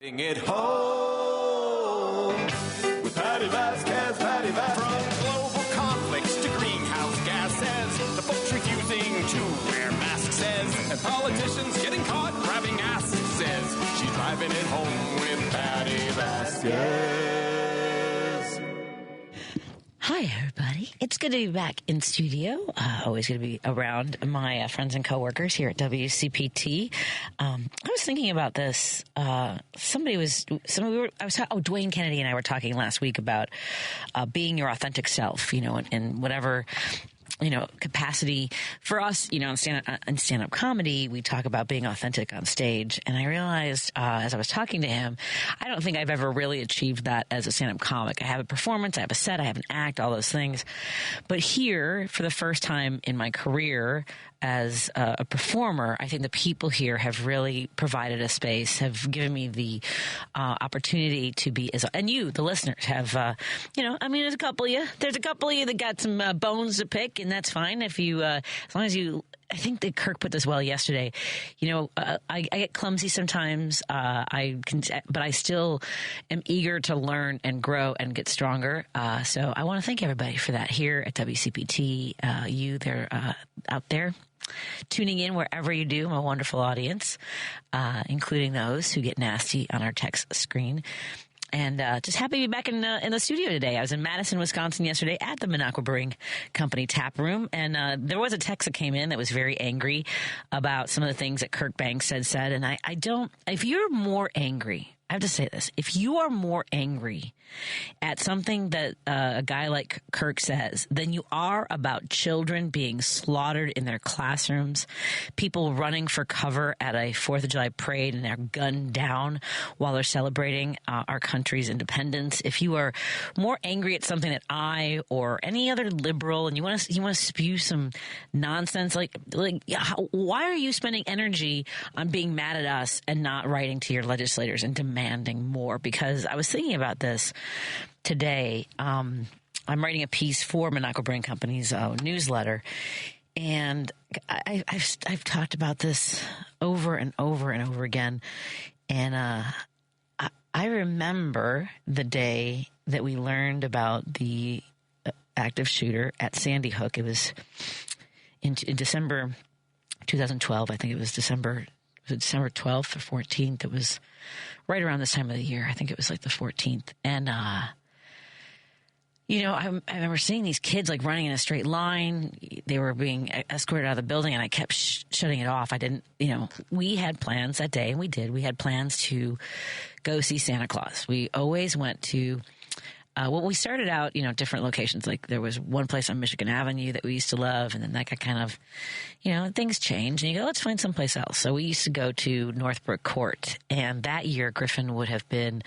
Bring it home with Patti Vasquez, Patti Vasquez. From global conflicts to greenhouse gases, the folks refusing to wear masks says, and politicians getting caught grabbing asses. She's driving it home with Patti Vasquez. Hi, everybody. It's good to be back in studio. Always good to be around my friends and coworkers here at WCPT. I was thinking about this. Dwayne Kennedy and I were talking last week about being your authentic self, in whatever capacity. For us, in stand-up comedy, we talk about being authentic on stage. And I realized, as I was talking to him, I don't think I've ever really achieved that as a stand-up comic. I have a performance, I have a set, I have an act, all those things. But here, for the first time in my career as a performer, I think the people here have really provided a space, have given me the opportunity to be and you, the listeners, have, there's a couple of you that got some bones to pick, and that's fine if you, as long as you, I think that Kirk put this well yesterday. I get clumsy sometimes. But I still am eager to learn and grow and get stronger. So I want to thank everybody for that here at WCPT. You there, out there, tuning in wherever you do, my wonderful audience, including those who get nasty on our text screen. And just happy to be back in the studio today. I was in Madison, Wisconsin yesterday at the Minocqua Brewing Company tap room, and there was a text that came in that was very angry about some of the things that Kirk Banks had said. And I don't. If you're more angry, I have to say this: if you are more angry at something that a guy like Kirk says than you are about children being slaughtered in their classrooms, people running for cover at a 4th of July parade and they're gunned down while they're celebrating our country's independence, if you are more angry at something that I or any other liberal and you want to spew some nonsense, why are you spending energy on being mad at us and not writing to your legislators and demanding more? Because I was thinking about this today. I'm writing a piece for Minocqua Brewing Company's newsletter, and I've talked about this over and over and over again. And I remember the day that we learned about the active shooter at Sandy Hook. It was in December 2012. I think it was December 12th or 14th. It was right around this time of the year. I think it was like the 14th. And, I remember seeing these kids like running in a straight line. They were being escorted out of the building, and I kept shutting it off. I didn't, we had plans that day, and we did. We had plans to go see Santa Claus. We always went to, we started out, different locations. Like there was one place on Michigan Avenue that we used to love, and then that got kind of, things changed, and you go, let's find someplace else. So we used to go to Northbrook Court, and that year Griffin would have been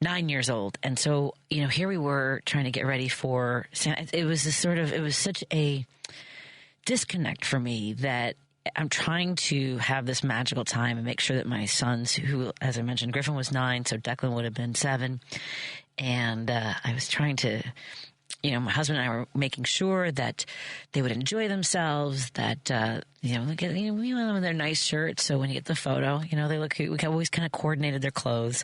9 years old. And so, here we were trying to get ready for Santa. It was such a disconnect for me that I'm trying to have this magical time and make sure that my sons, who, as I mentioned, Griffin was 9, so Declan would have been 7. And I was trying to, my husband and I were making sure that they would enjoy themselves, that, we want them in their nice shirts. So when you get the photo, they look cute. We always kind of coordinated their clothes.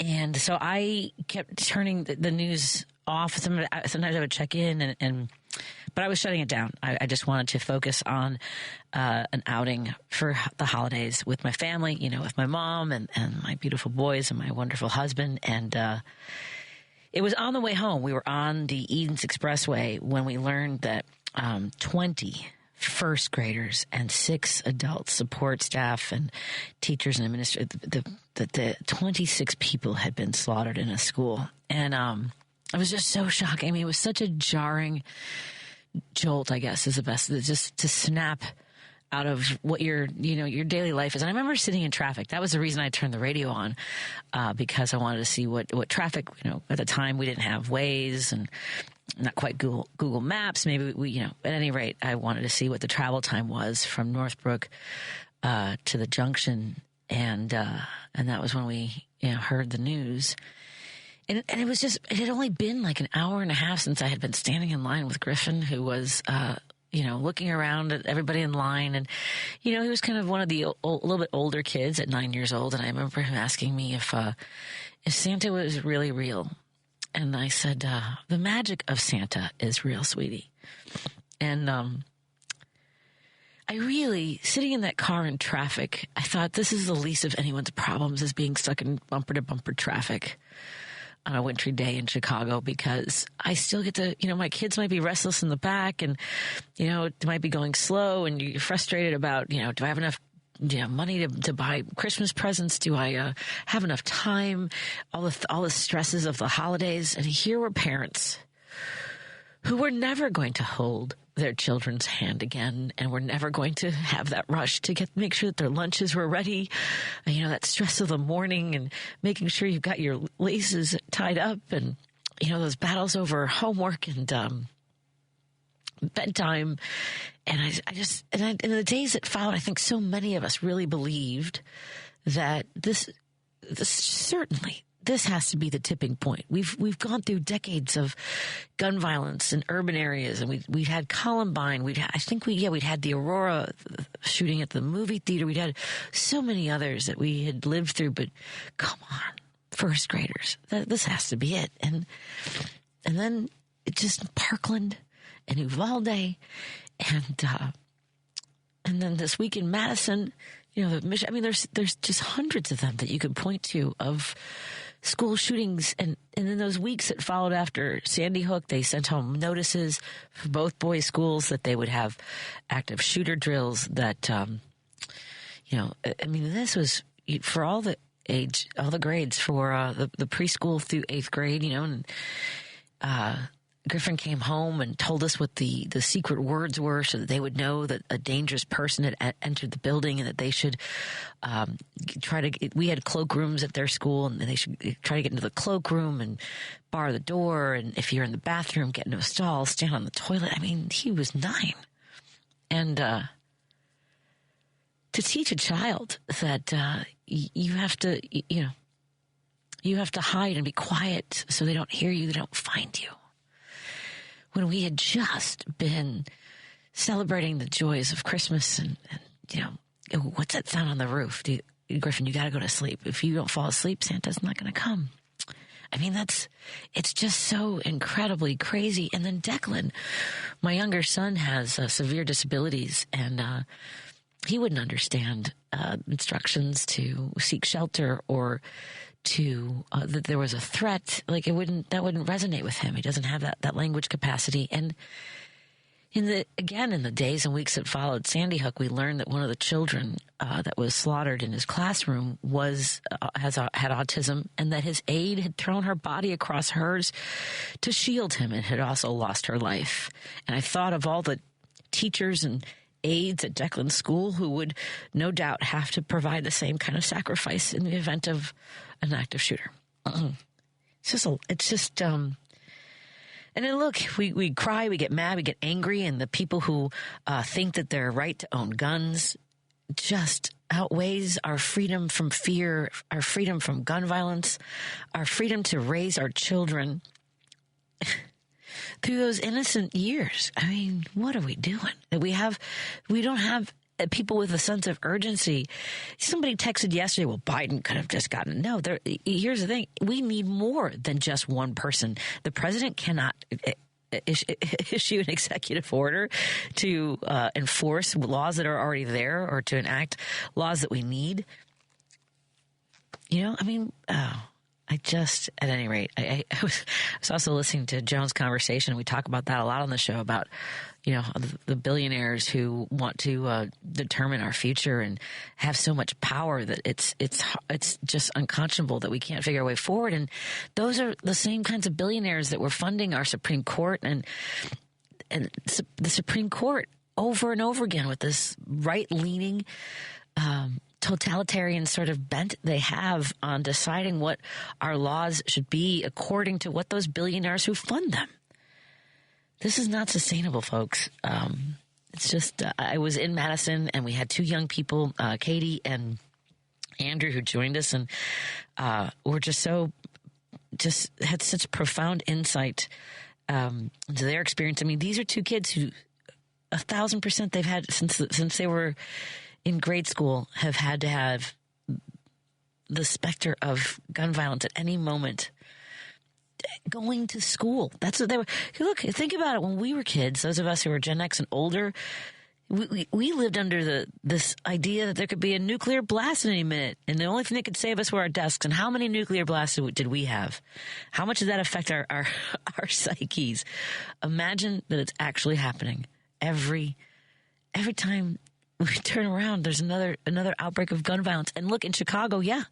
And so I kept turning the news off. Sometimes I would check in, but I was shutting it down. I just wanted to focus on an outing for the holidays with my family, with my mom and my beautiful boys and my wonderful husband. And it was on the way home. We were on the Edens Expressway when we learned that 20 first graders and 6 adult support staff and teachers and administrators, the 26 people had been slaughtered in a school. And it was just so shocking. I mean, it was such a jarring jolt, I guess, is the best, just to snap out of what your daily life is. And I remember sitting in traffic. That was the reason I turned the radio on, because I wanted to see what traffic, at the time we didn't have Waze and not quite Google Maps. Maybe we, at any rate, I wanted to see what the travel time was from Northbrook to the junction. And that was when we, heard the news. And it was it had only been like an hour and a half since I had been standing in line with Griffin, who was looking around at everybody in line. And, he was kind of one of the a little bit older kids at 9 years old. And I remember him asking me if Santa was really real. And I said, the magic of Santa is real, sweetie. And I really, sitting in that car in traffic, I thought this is the least of anyone's problems, is being stuck in bumper-to-bumper traffic on a wintry day in Chicago, because I still get to, my kids might be restless in the back, and, it might be going slow, and you're frustrated about, do I have enough money to buy Christmas presents? Do I have enough time? All the stresses of the holidays. And here were parents who were never going to hold their children's hand again, and were never going to have that rush to make sure that their lunches were ready. And, that stress of the morning and making sure you've got your laces tied up, and, those battles over homework and bedtime. And in the days that followed, I think so many of us really believed that this has to be the tipping point. We've gone through decades of gun violence in urban areas, and we've had Columbine. We'd had the Aurora shooting at the movie theater. We'd had so many others that we had lived through. But come on, first graders, this has to be it. And then it just Parkland and Uvalde, and then this week in Madison. There's just hundreds of them that you could point to of school shootings. And in those weeks that followed after Sandy Hook, they sent home notices for both boys' schools that they would have active shooter drills. That, this was for all the grades, for the preschool through 8th grade, and Griffin came home and told us what the secret words were, so that they would know that a dangerous person had entered the building, and that they should we had cloakrooms at their school, and they should try to get into the cloakroom and bar the door. And if you're in the bathroom, get into a stall, stand on the toilet. He was 9. And to teach a child that you have to, you have to hide and be quiet so they don't hear you, they don't find you. When we had just been celebrating the joys of Christmas and what's that sound on the roof? Griffin, you got to go to sleep. If you don't fall asleep, Santa's not going to come. It's just so incredibly crazy. And then Declan, my younger son, has severe disabilities, and he wouldn't understand instructions to seek shelter or to that there was a threat. That wouldn't resonate with him. He doesn't have that language capacity. And in the days and weeks that followed Sandy Hook, we learned that one of the children that was slaughtered in his classroom had autism, and that his aide had thrown her body across hers to shield him, and had also lost her life. And I thought of all the teachers and aides at Declan's school who would no doubt have to provide the same kind of sacrifice in the event of an active shooter. And then look, we cry, we get mad, we get angry, and the people who think that their right to own guns just outweighs our freedom from fear, our freedom from gun violence, our freedom to raise our children through those innocent years. What are we doing? We don't have people with a sense of urgency. Somebody texted yesterday, well, Biden could have just gotten. No, here's the thing. We need more than just one person. The president cannot issue an executive order to enforce laws that are already there, or to enact laws that we need. At any rate, I was also listening to Joan's conversation. We talk about that a lot on the show, about, the billionaires who want to determine our future and have so much power that it's just unconscionable that we can't figure a way forward. And those are the same kinds of billionaires that were funding our Supreme Court and the Supreme Court over and over again with this right-leaning totalitarian sort of bent they have on deciding what our laws should be according to what those billionaires who fund them. This is not sustainable, folks. It's just, I was in Madison, and we had 2 young people, Katie and Andrew, who joined us, and were just had such profound insight into their experience. These are 2 kids who 1,000% they've had since they were in grade school have had to have the specter of gun violence at any moment going to school. That's what they were. Look, think about it. When we were kids, those of us who were Gen X and older, we lived under this idea that there could be a nuclear blast in any minute, and the only thing that could save us were our desks. And how many nuclear blasts did we have? How much did that affect our psyches? Imagine that it's actually happening every time we turn around. There's another outbreak of gun violence. And look, in Chicago, yeah,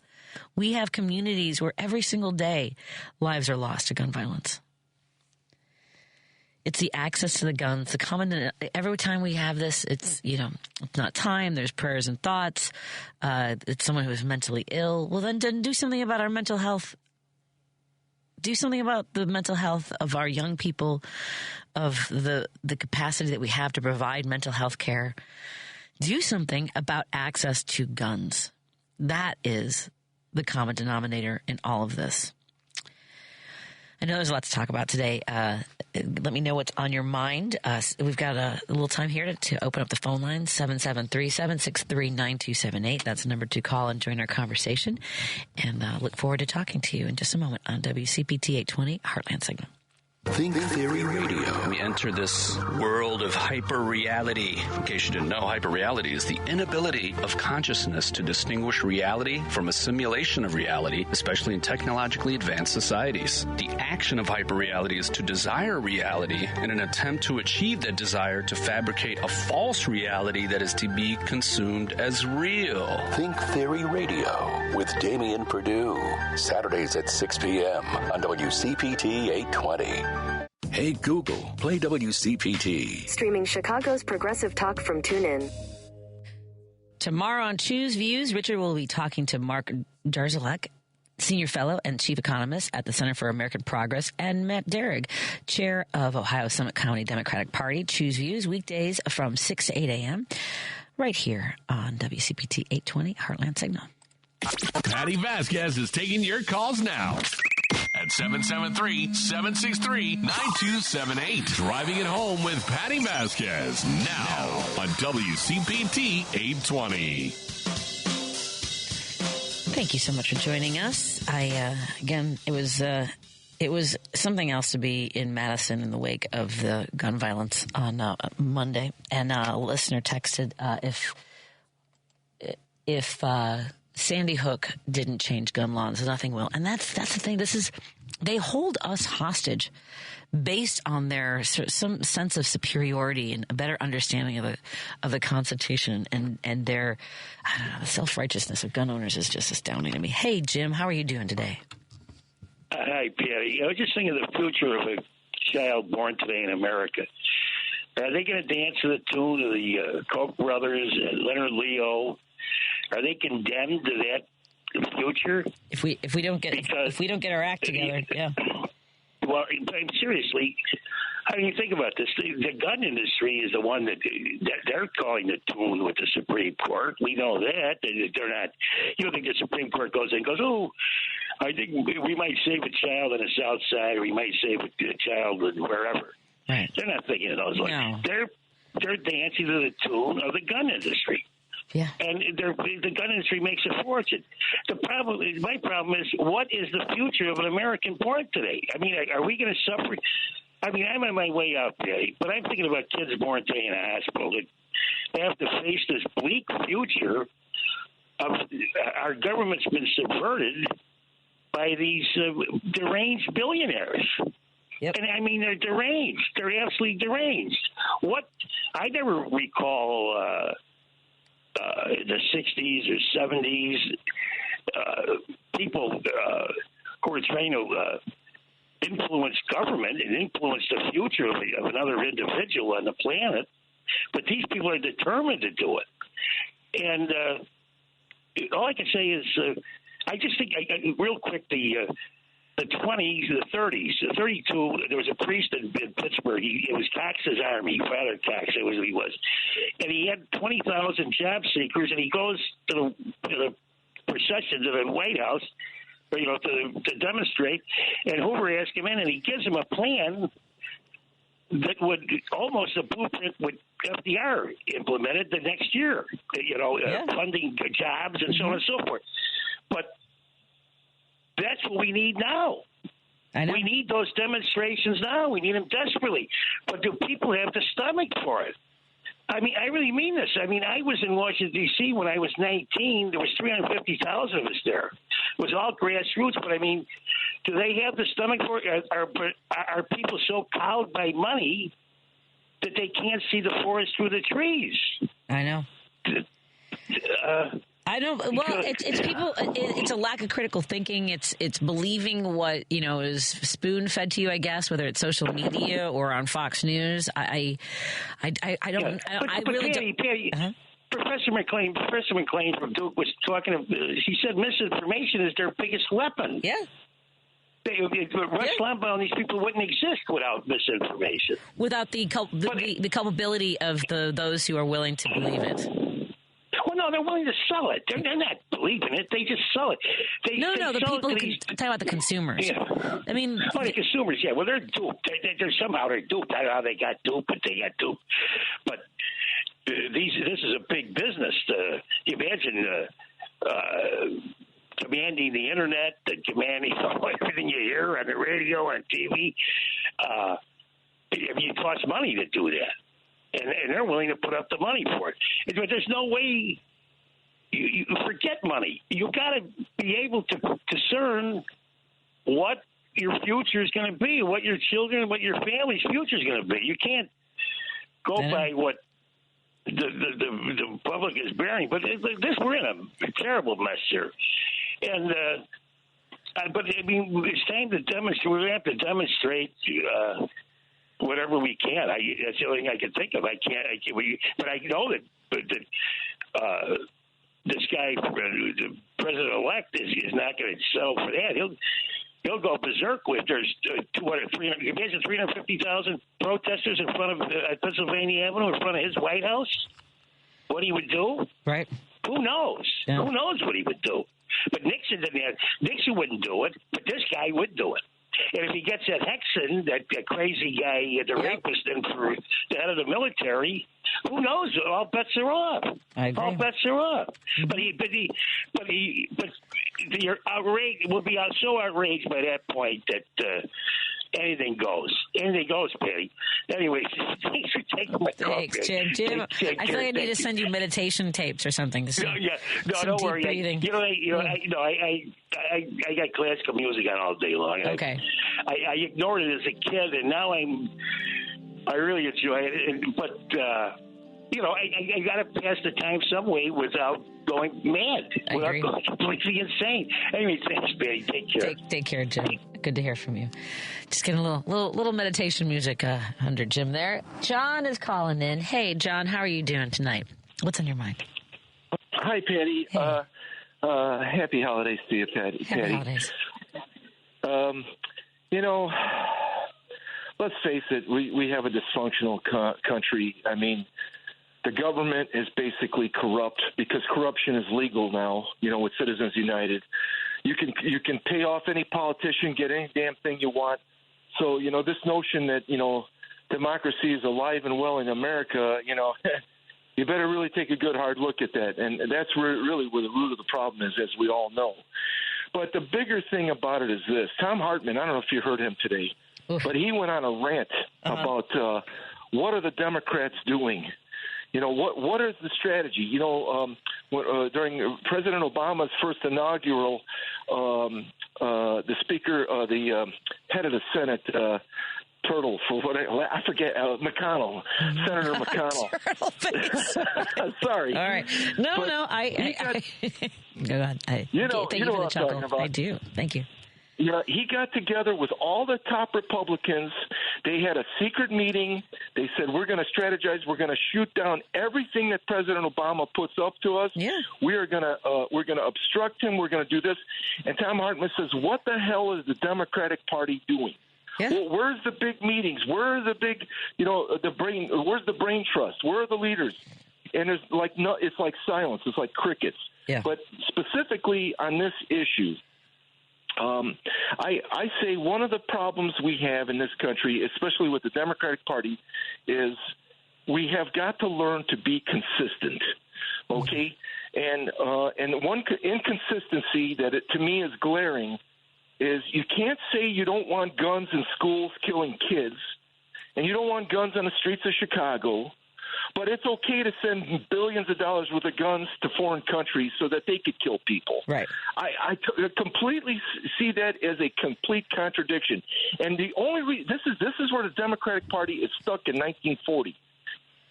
we have communities where every single day lives are lost to gun violence. It's the access to the guns, the common. Every time we have this, it's not time. There's prayers and thoughts. It's someone who is mentally ill. Well, then do something about our mental health. Do something about the mental health of our young people, of the capacity that we have to provide mental health care. Do something about access to guns. That is the common denominator in all of this. I know there's a lot to talk about today. Let me know what's on your mind. We've got a little time here to open up the phone line, 773-763-9278. That's the number to call and join our conversation. And look forward to talking to you in just a moment on WCPT 820 Heartland Signal. Think Theory Radio. We enter this world of hyper-reality. In case you didn't know, hyper-reality is the inability of consciousness to distinguish reality from a simulation of reality, especially in technologically advanced societies. The action of hyper-reality is to desire reality in an attempt to achieve that desire to fabricate a false reality that is to be consumed as real. Think Theory Radio with Damian Perdue. Saturdays at 6 p.m. on WCPT 820. Hey Google, play WCPT. Streaming Chicago's progressive talk from TuneIn. Tomorrow on Choose Views, Richard will be talking to Mark Jarzalek, Senior Fellow and Chief Economist at the Center for American Progress, and Matt Derrig, Chair of Ohio Summit County Democratic Party. Choose Views, weekdays from 6 to 8 a.m. right here on WCPT 820 Heartland Signal. Patti Vasquez is taking your calls now at 773-763-9278. Driving it home with Patti Vasquez now on WCPT 820. Thank you so much for joining us. Again, it was something else to be in Madison in the wake of the gun violence on Monday, and a listener texted if Sandy Hook didn't change gun laws, nothing will. And that's the thing. They hold us hostage based on their some sense of superiority and a better understanding of the Constitution, and their the self-righteousness of gun owners is just astounding to me. Hey, Jim, how are you doing today? Hi, Patty. I was just thinking of the future of a child born today in America. Are they going to dance to the tune of the Koch brothers, Leonard Leo? Are they condemned to that future? If we don't get our act together, yeah. Well, seriously, I mean, think about this. The gun industry is the one that they're calling the tune with the Supreme Court. We know that. They're not. You don't think the Supreme Court goes in and goes, oh, I think we might save a child on the South Side, or we might save a child wherever. Right. They're not thinking of those. No. They're dancing to the tune of the gun industry. Yeah. And the gun industry makes a fortune. My problem is, what is the future of an American born today? I mean, are we going to suffer? I mean, I'm on my way out there, but I'm thinking about kids born today in a hospital that have to face this bleak future of our government's been subverted by these deranged billionaires. Yep. And I mean, they're deranged. They're absolutely deranged. I never recall the 60s or 70s people who were trying to influence government and influence the future of another individual on the planet. But these people are determined to do it. And all I can say is I just think, real quick, the 20s, the 30s, the 32, there was a priest in Pittsburgh. It was Cox's army, Father Cox, it was who he was. And he had 20,000 job seekers, and he goes to the procession to the White House, to demonstrate, and Hoover asked him in, and he gives him a plan that would almost a blueprint with FDR implemented the next year, funding jobs and so on and so forth. But that's what we need now. We need those demonstrations now. We need them desperately. But do people have the stomach for it? I mean, I really mean this. I mean, I was in Washington, D.C. when I was 19. There was 350,000 of us there. It was all grassroots. But, I mean, do they have the stomach for it? Are people so cowed by money that they can't see the forest through the trees? I know. I know. Well, it's people. It's a lack of critical thinking. It's believing what is spoon fed to you. I guess whether it's social media or on Fox News. I don't. I really don't. Uh-huh. Professor McLean from Duke was talking. She said misinformation is their biggest weapon. Yeah. Rush Limbaugh and these people wouldn't exist without misinformation. Without the culpability of those who are willing to believe it. Well, no, they're willing to sell it. They're not believing it. They just sell it. The people who talking about the consumers. Yeah. I mean, the consumers. Yeah, well, they're duped. They're somehow duped. I don't know how they got duped, but they got duped. But this is a big business. You imagine commanding the internet, commanding everything you hear on the radio, on TV. It costs money to do that. And they're willing to put up the money for it. But there's no way you forget money. You've got to be able to discern what your future is going to be, what your children, what your family's future is going to be. You can't go by what the public is bearing. But we're in a terrible mess here. And but I mean, it's time to demonstrate. We have to demonstrate. Whatever we can. That's the only thing I can think of. But I know that this guy, the president-elect, is not going to settle for that. He'll go berserk with there's 350,000 protesters in front of Pennsylvania Avenue, in front of his White House. What he would do? Right. Who knows? Yeah. Who knows what he would do? But Nixon wouldn't do it. But this guy would do it. And if he gets that Hexon, that crazy guy, the rapist, in for the head of the military, who knows? All bets are off. I agree. All bets are off. Mm-hmm. But the outrage will be so outraged by that point that anything goes. Anything goes, Patty. Anyway, thanks for taking my call. Thanks, Jim. I feel like I need to send you meditation tapes or something. Don't worry. Breathing. I got classical music on all day long. Okay. I ignored it as a kid, and now I really enjoy it. But I got to pass the time some way without going mad, without going completely insane. Anyway, thanks, Betty. Take care. Take care, Jim. Good to hear from you. Just getting a little meditation music under Jim there. John is calling in. Hey, John, how are you doing tonight? What's on your mind? Hi, Patty. Hey. Happy holidays to you, Patty. Happy holidays. Let's face it, we have a dysfunctional country. I mean, the government is basically corrupt because corruption is legal now, with Citizens United. You can pay off any politician, get any damn thing you want. So, this notion that, democracy is alive and well in America, you better really take a good hard look at that. And that's really where the root of the problem is, as we all know. But the bigger thing about it is this. Tom Hartman, I don't know if you heard him today, but he went on a rant about what are the Democrats doing? What is the strategy? During President Obama's first inaugural, the speaker, the head of the Senate, Turtle, for what I forget, McConnell, Senator McConnell. Sorry. All right. No, go on. Thank you for the chuckle. I do. Thank you. Yeah, he got together with all the top Republicans. They had a secret meeting. They said, we're going to strategize. We're going to shoot down everything that President Obama puts up to us. Yeah. We're going to obstruct him. We're going to do this. And Tom Hartman says, what the hell is the Democratic Party doing? Yeah. Well, where's the big meetings? Where are the big, where's the brain trust? Where are the leaders? And it's like silence. It's like crickets. Yeah. But specifically on this issue, I say one of the problems we have in this country, especially with the Democratic Party, is we have got to learn to be consistent. Okay, and one inconsistency that to me is glaring is you can't say you don't want guns in schools killing kids, and you don't want guns on the streets of Chicago, but it's okay to send billions of dollars worth of guns to foreign countries so that they could kill people. Right. I completely see that as a complete contradiction. And the only this is where the Democratic Party is stuck in 1940.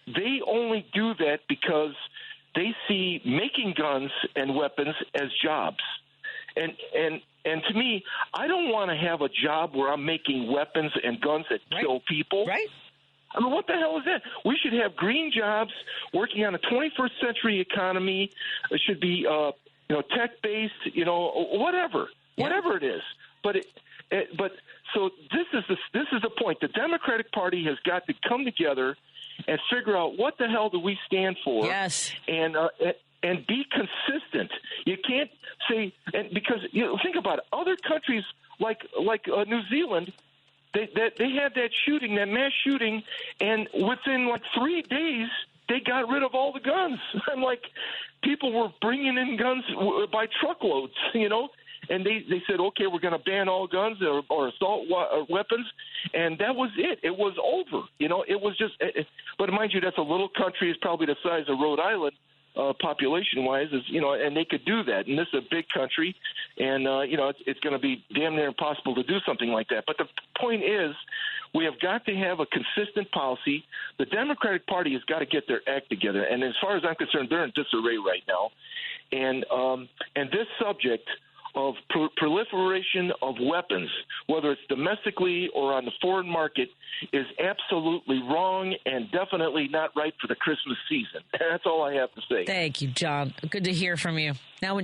They only do that because they see making guns and weapons as jobs. And to me, I don't want to have a job where I'm making weapons and guns that kill people. Right. I mean, what the hell is that? We should have green jobs working on a 21st century economy. It should be, tech-based, whatever it is. But so this is the point. The Democratic Party has got to come together and figure out what the hell do we stand for. Yes. And be consistent. You can't say, and because think about it, other countries like New Zealand. They had that shooting, that mass shooting, and within 3 days, they got rid of all the guns. I'm like, people were bringing in guns by truckloads, and they said, okay, we're going to ban all guns or assault weapons, and that was it. It was over. It was just. But mind you, that's a little country. It's probably the size of Rhode Island. Population-wise, and they could do that. And this is a big country, and it's going to be damn near impossible to do something like that. But the point is, we have got to have a consistent policy. The Democratic Party has got to get their act together, and as far as I'm concerned, they're in disarray right now. And this subject of proliferation of weapons, whether it's domestically or on the foreign market, is absolutely wrong and definitely not right for the Christmas season. That's all I have to say. Thank you, John. Good to hear from you. Now I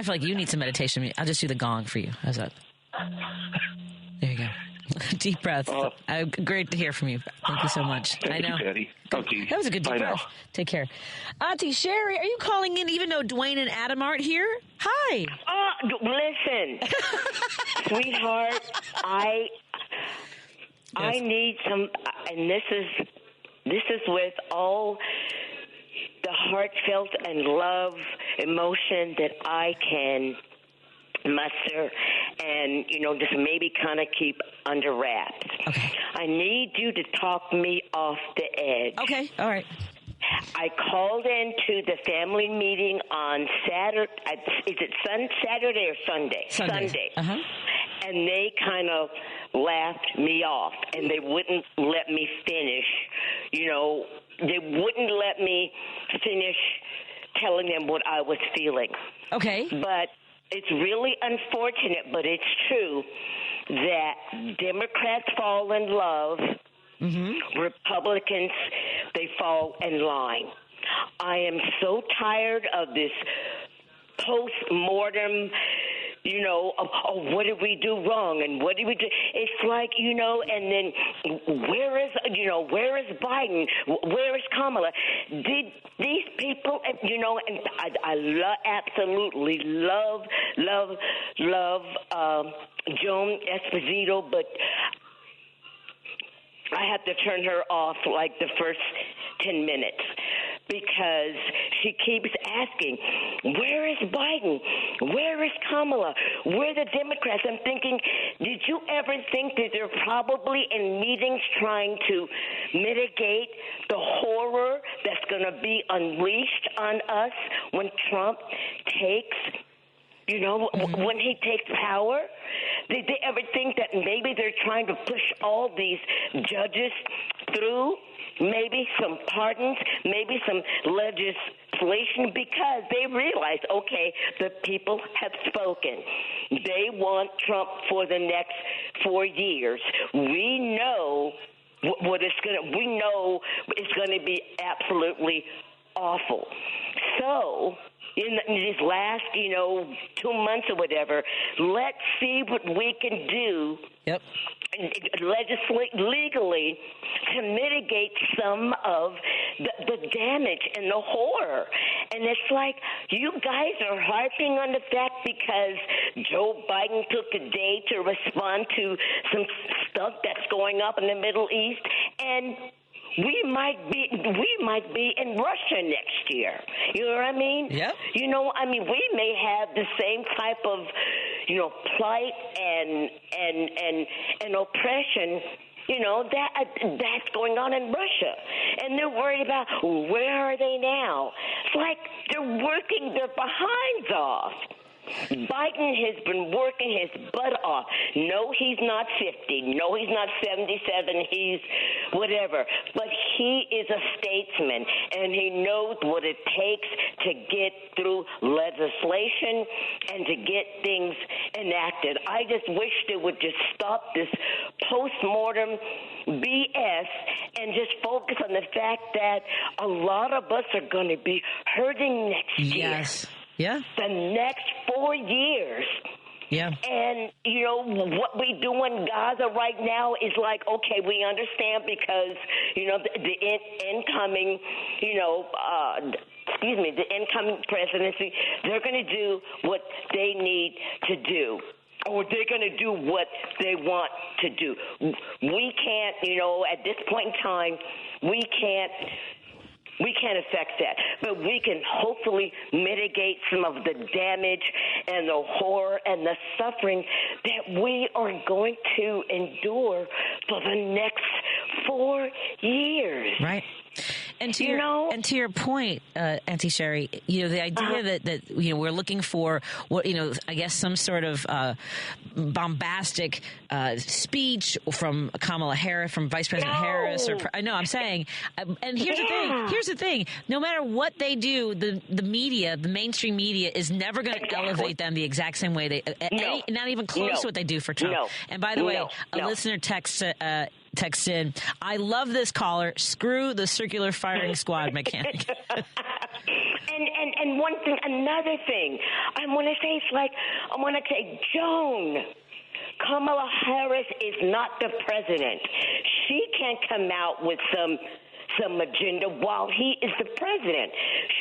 feel like you need some meditation. I'll just do the gong for you. How's that? There you go. Deep breath. Great to hear from you. Thank you so much. Thank you, Patty. Okay. That was a good deep breath. Take care. Auntie Sherry, are you calling in even though Dwayne and Adam aren't here? Hi. Listen, sweetheart, I need some, and this is with all the heartfelt and love emotion that I can muster and, just maybe kind of keep under wraps. Okay. I need you to talk me off the edge. Okay, all right. I called into the family meeting on Saturday. Is it Saturday or Sunday? Sunday. Uh-huh. And they kind of laughed me off, and they wouldn't let me finish. They wouldn't let me finish telling them what I was feeling. Okay. But it's really unfortunate, but it's true that Democrats fall in love. Mm-hmm. Republicans, they fall in line. I am so tired of this post-mortem, what did we do wrong and what did we do? It's like, and then where is Biden? Where is Kamala? Did these people, and I absolutely love Joan Esposito, but I have to turn her off like the first 10 minutes because she keeps asking, where is Biden? Where is Kamala? Where are the Democrats? I'm thinking, did you ever think that they're probably in meetings trying to mitigate the horror that's going to be unleashed on us when Trump takes when he takes power? Did they ever think that maybe they're trying to push all these judges through? Maybe some pardons, maybe some legislation, because they realize, okay, the people have spoken. They want Trump for the next 4 years. We know we know it's going to be absolutely awful. So in these last, 2 months or whatever, let's see what we can do. Yep. Legislate legally to mitigate some of the damage and the horror. And it's like you guys are harping on the fact because Joe Biden took a day to respond to some stuff that's going up in the Middle East, and we might be in Russia next year. You know what I mean? Yep. You know, I mean, we may have the same type of, you know, plight and oppression, you know, that's going on in Russia. And they're worried about where are they now? It's like they're working their behinds off. Biden has been working his butt off. No, he's not 50. No, he's not 77. He's whatever. But he is a statesman, and he knows what it takes to get through legislation and to get things enacted. I just wish they would just stop this postmortem BS and just focus on the fact that a lot of us are going to be hurting next year. Yes. Yeah. The next 4 years. Yeah. And, you know, what we do in Gaza right now is like, okay, we understand because, you know, the incoming, you know, the incoming presidency, they're going to do what they need to do. Or they're going to do what they want to do. We can't, you know, at this point in time, we can't affect that, but we can hopefully mitigate some of the damage and the horror and the suffering that we are going to endure for the next 4 years. Right. And to your point, Auntie Sherry, you know, the idea that you know, we're looking for what, you know, I guess some sort of bombastic speech from Kamala Harris, from Vice President Harris, or I know I'm saying, and here's the thing, no matter what they do, the media, the mainstream media, is never going to elevate them the exact same way not even close to what they do for Trump. No. And by the way, a listener texted, I love this caller. Screw the circular firing squad mechanic. and one thing, another thing, I want to say, Joan, Kamala Harris is not the president. She can't come out with some agenda while he is the president.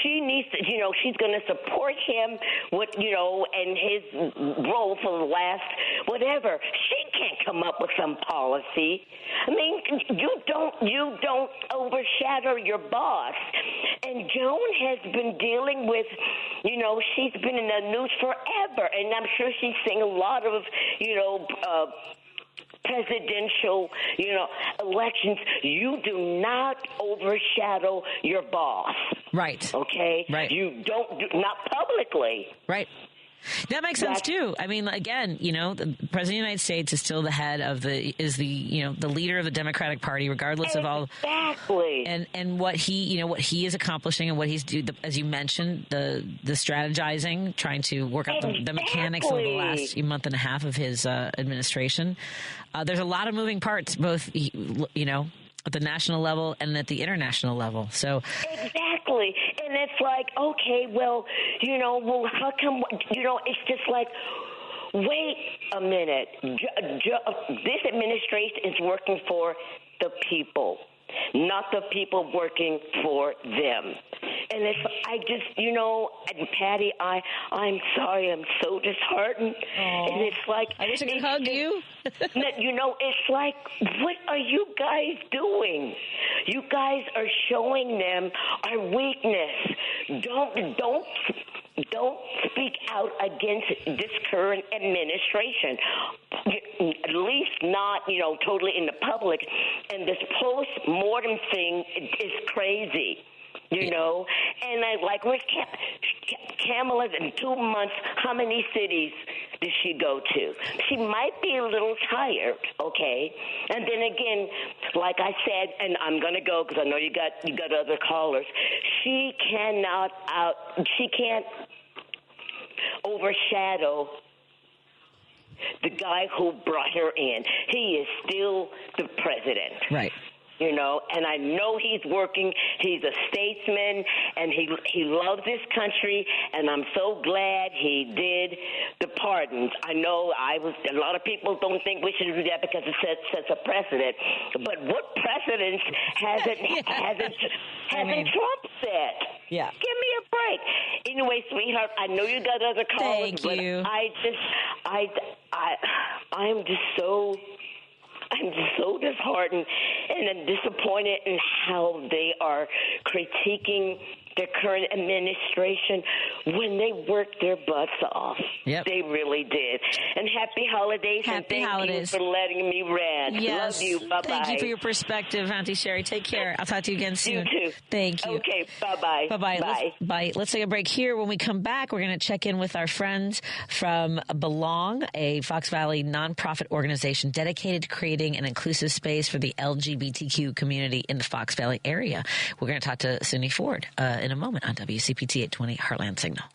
She needs to, you know, she's going to support him with, you know, and his role for the last whatever. She can't come up with some policy. I mean, you don't overshadow your boss. And Joan has been dealing with, you know, she's been in the news forever, and I'm sure she's seen a lot of, you know, presidential, you know, elections. You do not overshadow your boss. Right. Okay? Right. You don't not publicly. Right. That makes sense too. I mean, again, you know, the President of the United States is still the head of the leader of the Democratic Party, regardless of all. Exactly. And what he is accomplishing, and what he's as you mentioned, the strategizing, trying to work out the mechanics of the last month and a half of his administration. There's a lot of moving parts, both, you know, at the national level and at the international level. So exactly. And it's like, okay, well, you know, how come, you know, it's just like, wait a minute. This administration is working for the people, not the people working for them. And I just, you know, Patty, I'm sorry, I'm so disheartened. Aww. And it's like, I wish I could hug you. You know, it's like, what are you guys doing? You guys are showing them our weakness. Don't speak out against this current administration, at least not, you know, totally in the public. And this post-mortem thing is crazy. You know, and where's Kamala's in 2 months? How many cities did she go to? She might be a little tired, okay? And then again, like I said, and I'm gonna go because I know you got other callers. She can't overshadow the guy who brought her in. He is still the president. Right. You know, and I know he's working. He's a statesman, and he loves this country, and I'm so glad he did the pardons. I know a lot of people don't think we should do that because it sets a precedent. But what precedents hasn't Trump set? Yeah. Give me a break. right. Anyway, sweetheart, I know you got other callers, Thank you. I'm just so disheartened and I'm disappointed in how they are critiquing the current administration when they worked their butts off. Yep. They really did. And happy holidays. Happy holidays. You for letting me rant. Yes. Love you. Bye-bye. Thank you for your perspective, Auntie Sherry. Take care. I'll talk to you again soon. You too. Thank you. Okay. Bye-bye. Bye-bye. Bye. Bye. Let's take a break here. When we come back, we're going to check in with our friends from Belong, a Fox Valley nonprofit organization dedicated to creating an inclusive space for the LGBTQ community in the Fox Valley area. We're going to talk to Suni Ford in a moment on WCPT 820 Heartland Signal.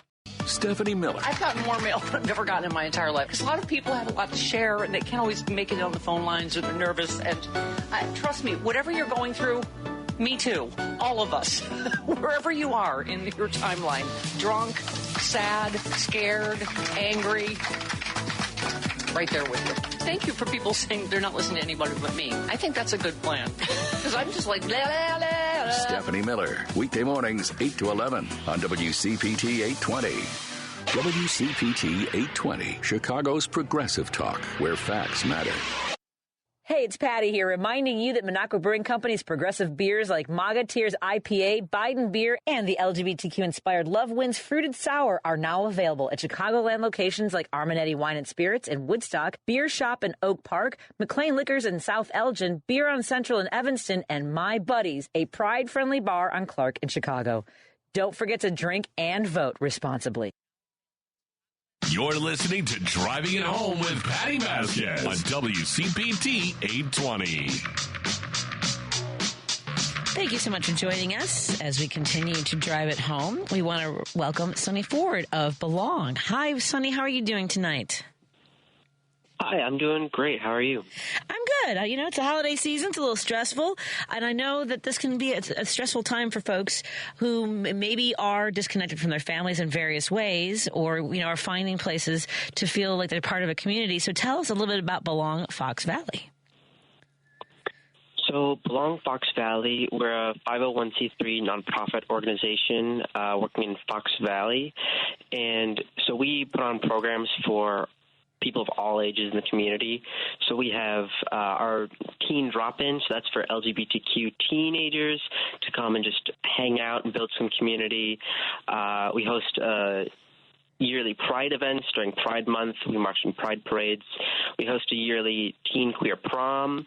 Stephanie Miller. I've gotten more mail than I've ever gotten in my entire life. Because a lot of people have a lot to share, and they can't always make it on the phone lines, or they're nervous. And trust me, whatever you're going through, me too. All of us. Wherever you are in your timeline. Drunk, sad, scared, angry. Right there with you. Thank you for people saying they're not listening to anybody but me. I think that's a good plan. Because I'm just like, blah, blah, blah, blah. Stephanie Miller. Weekday mornings, 8 to 11 on WCPT 820. WCPT 820, Chicago's progressive talk, where facts matter. Hey, it's Patty here, reminding you that Minocqua Brewing Company's progressive beers like Maga Tears IPA, Biden Beer, and the LGBTQ-inspired Love Wins Fruited Sour are now available at Chicagoland locations like Armanetti Wine and Spirits in Woodstock, Beer Shop in Oak Park, McLean Liquors in South Elgin, Beer on Central in Evanston, and My Buddies, a pride-friendly bar on Clark in Chicago. Don't forget to drink and vote responsibly. You're listening to Driving It Home with Patti Vasquez on WCPT 820. Thank you so much for joining us as we continue to drive it home. We want to welcome Suni Ford of Belong. Hi, Suni. How are you doing tonight? Hi, I'm doing great. How are you? I'm good. It's a holiday season. It's a little stressful. And I know that this can be a stressful time for folks who maybe are disconnected from their families in various ways or, are finding places to feel like they're part of a community. So tell us a little bit about Belong Fox Valley. So Belong Fox Valley, we're a 501c3 nonprofit organization working in Fox Valley. And so we put on programs for people of all ages in the community. So we have our teen drop-in, so that's for LGBTQ teenagers to come and just hang out and build some community. We host yearly Pride events during Pride Month. We march in Pride parades. We host a yearly teen queer prom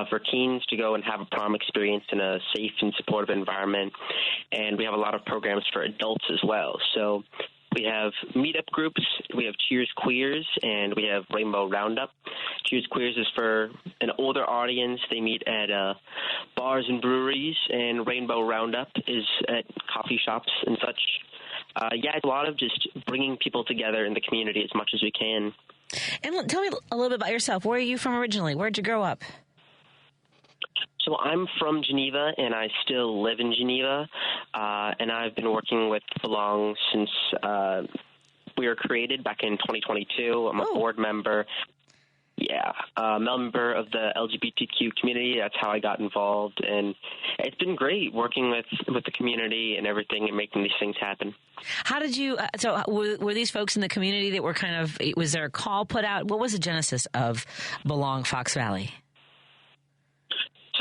for teens to go and have a prom experience in a safe and supportive environment. And we have a lot of programs for adults as well. So we have meetup groups, we have Cheers Queers, and we have Rainbow Roundup. Cheers Queers is for an older audience. They meet at bars and breweries, and Rainbow Roundup is at coffee shops and such. It's a lot of just bringing people together in the community as much as we can. And tell me a little bit about yourself. Where are you from originally? Where'd you grow up? So I'm from Geneva, and I still live in Geneva, and I've been working with Belong since we were created back in 2022. I'm a board member. Member of the LGBTQ community. That's how I got involved, and it's been great working with the community and everything and making these things happen. How did you, were these folks in the community that were was there a call put out? What was the genesis of Belong Fox Valley?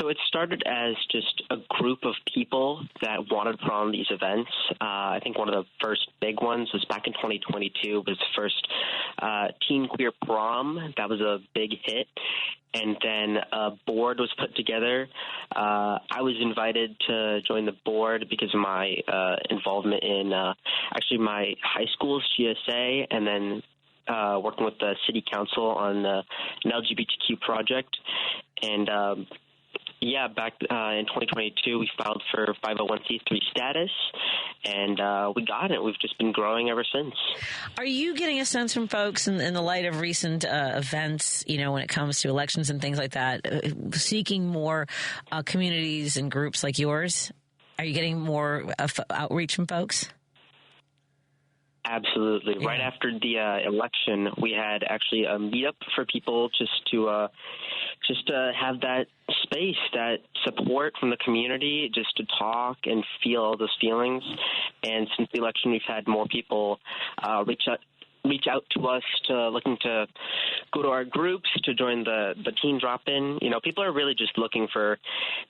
So it started as just a group of people that wanted to put on these events. I think one of the first big ones was back in 2022 was the first Teen Queer Prom. That was a big hit. And then a board was put together. I was invited to join the board because of my involvement in actually my high school's GSA and then working with the city council on an LGBTQ project. And back in 2022, we filed for 501c3 status, and we got it. We've just been growing ever since. Are you getting a sense from folks in the light of recent events, when it comes to elections and things like that, seeking more communities and groups like yours? Are you getting more outreach from folks? Absolutely. Yeah. Right after the election, we had actually a meetup for people just to have that space, that support from the community, just to talk and feel all those feelings. And since the election, we've had more people reach out to us, looking to go to our groups, to join the teen drop-in. You know, people are really just looking for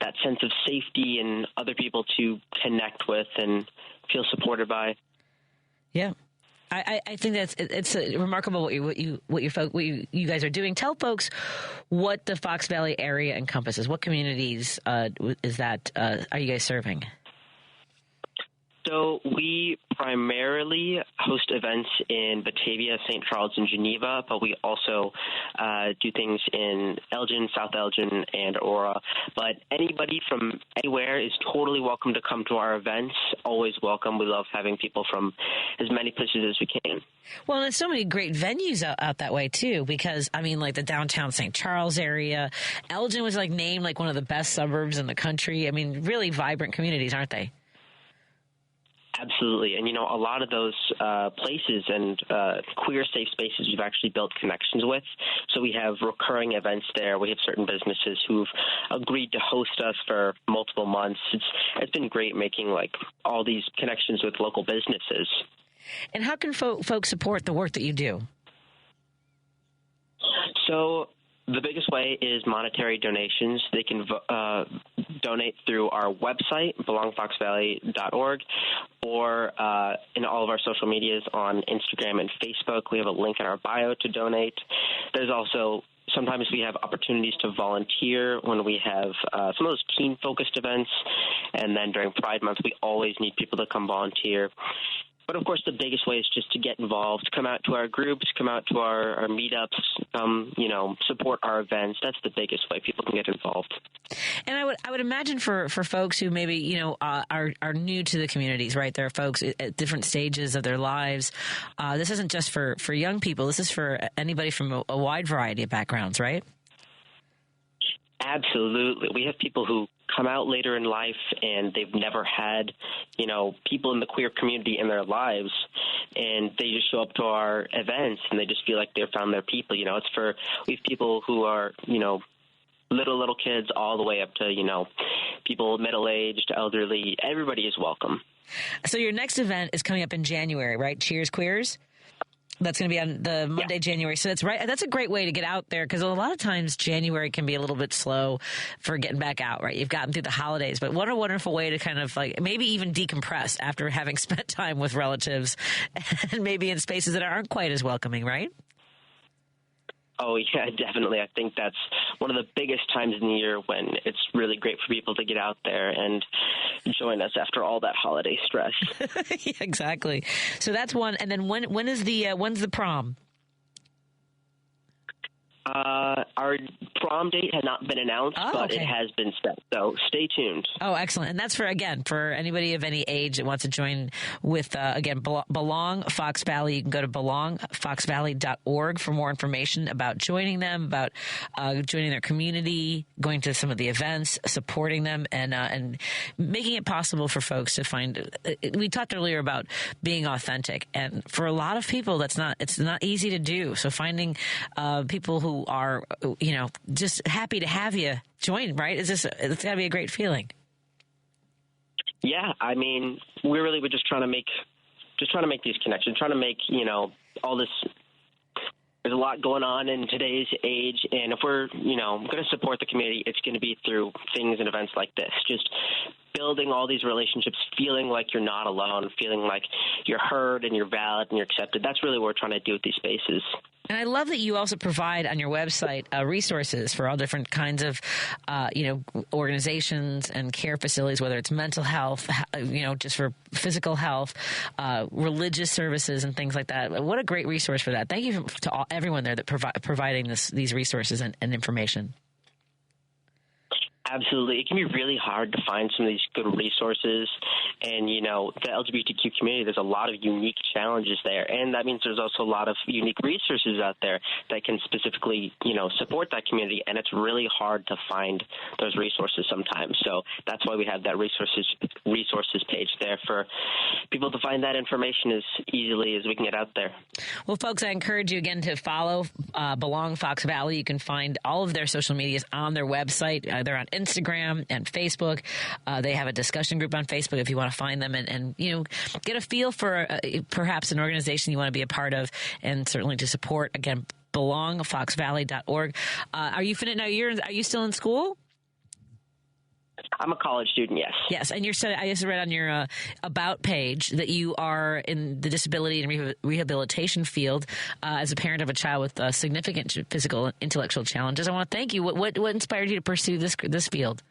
that sense of safety and other people to connect with and feel supported by. Yeah. I think it's remarkable what you guys are doing. Tell folks what the Fox Valley area encompasses. What communities are you guys serving? So we primarily host events in Batavia, St. Charles, and Geneva, but we also do things in Elgin, South Elgin, and Aurora. But anybody from anywhere is totally welcome to come to our events. Always welcome. We love having people from as many places as we can. Well, there's so many great venues out that way, too, because, I mean, like the downtown St. Charles area. Elgin was named one of the best suburbs in the country. I mean, really vibrant communities, aren't they? Absolutely. And, a lot of those places and queer safe spaces we've actually built connections with. So we have recurring events there. We have certain businesses who've agreed to host us for multiple months. It's been great making all these connections with local businesses. And how can folks support the work that you do? So the biggest way is monetary donations. They can donate through our website, belongfoxvalley.org, or in all of our social medias on Instagram and Facebook. We have a link in our bio to donate. There's also sometimes we have opportunities to volunteer when we have some of those teen-focused events, and then during Pride Month, we always need people to come volunteer. But, of course, the biggest way is just to get involved, come out to our groups, come out to our meetups, support our events. That's the biggest way people can get involved. And I would imagine for folks who maybe, are new to the communities, right? There are folks at different stages of their lives. This isn't just for young people. This is for anybody from a wide variety of backgrounds, right? Absolutely. We have people who come out later in life and they've never had, people in the queer community in their lives, and they just show up to our events and they just feel like they've found their people. We have people who are, little kids all the way up to, people middle-aged, elderly. Everybody is welcome. So your next event is coming up in January, right? Cheers Queers? That's going to be on the Monday, January. So that's right. That's a great way to get out there, because a lot of times January can be a little bit slow for getting back out, right? You've gotten through the holidays, but what a wonderful way to kind of maybe even decompress after having spent time with relatives and maybe in spaces that aren't quite as welcoming, right? Oh, yeah, definitely. I think that's one of the biggest times in the year when it's really great for people to get out there and join us after all that holiday stress. Yeah, exactly. So that's one. And then when's the prom? Our prom date has not been announced, but it has been set. So stay tuned. Oh, excellent. And that's for anybody of any age that wants to join with, Belong Fox Valley. You can go to belongfoxvalley.org for more information about joining them, about joining their community, going to some of the events, supporting them, and making it possible for folks to find. We talked earlier about being authentic, and for a lot of people, it's not easy to do. So finding people who are, just happy to have you join, right? It's got to be a great feeling. Yeah, I mean, we really were just trying to make these connections, trying to make, all this. There's a lot going on in today's age, and if we're, going to support the community, it's going to be through things and events like this. Just building all these relationships, feeling like you're not alone, feeling like you're heard and you're valid and you're accepted. That's really what we're trying to do with these spaces. And I love that you also provide on your website resources for all different kinds of, organizations and care facilities, whether it's mental health, just for physical health, religious services and things like that. What a great resource for that. Thank you to everyone there that providing these resources and information. Absolutely. It can be really hard to find some of these good resources. And, you know, the LGBTQ community, there's a lot of unique challenges there. And that means there's also a lot of unique resources out there that can specifically, you know, support that community. And it's really hard to find those resources sometimes. So that's why we have that resources page there for people to find that information as easily as we can get out there. Well, folks, I encourage you again to follow Belong Fox Valley. You can find all of their social medias on their website. They're on Instagram and Facebook. They have a discussion group on Facebook if you want to find them and you know, get a feel for perhaps an organization you want to be a part of, and certainly to support, again, belongfoxvalley.org. Are you finished now? Are you still in school? I'm a college student, yes. Yes, and I just read on your About page that you are in the disability and rehabilitation field as a parent of a child with significant physical and intellectual challenges. I want to thank you. What inspired you to pursue this field?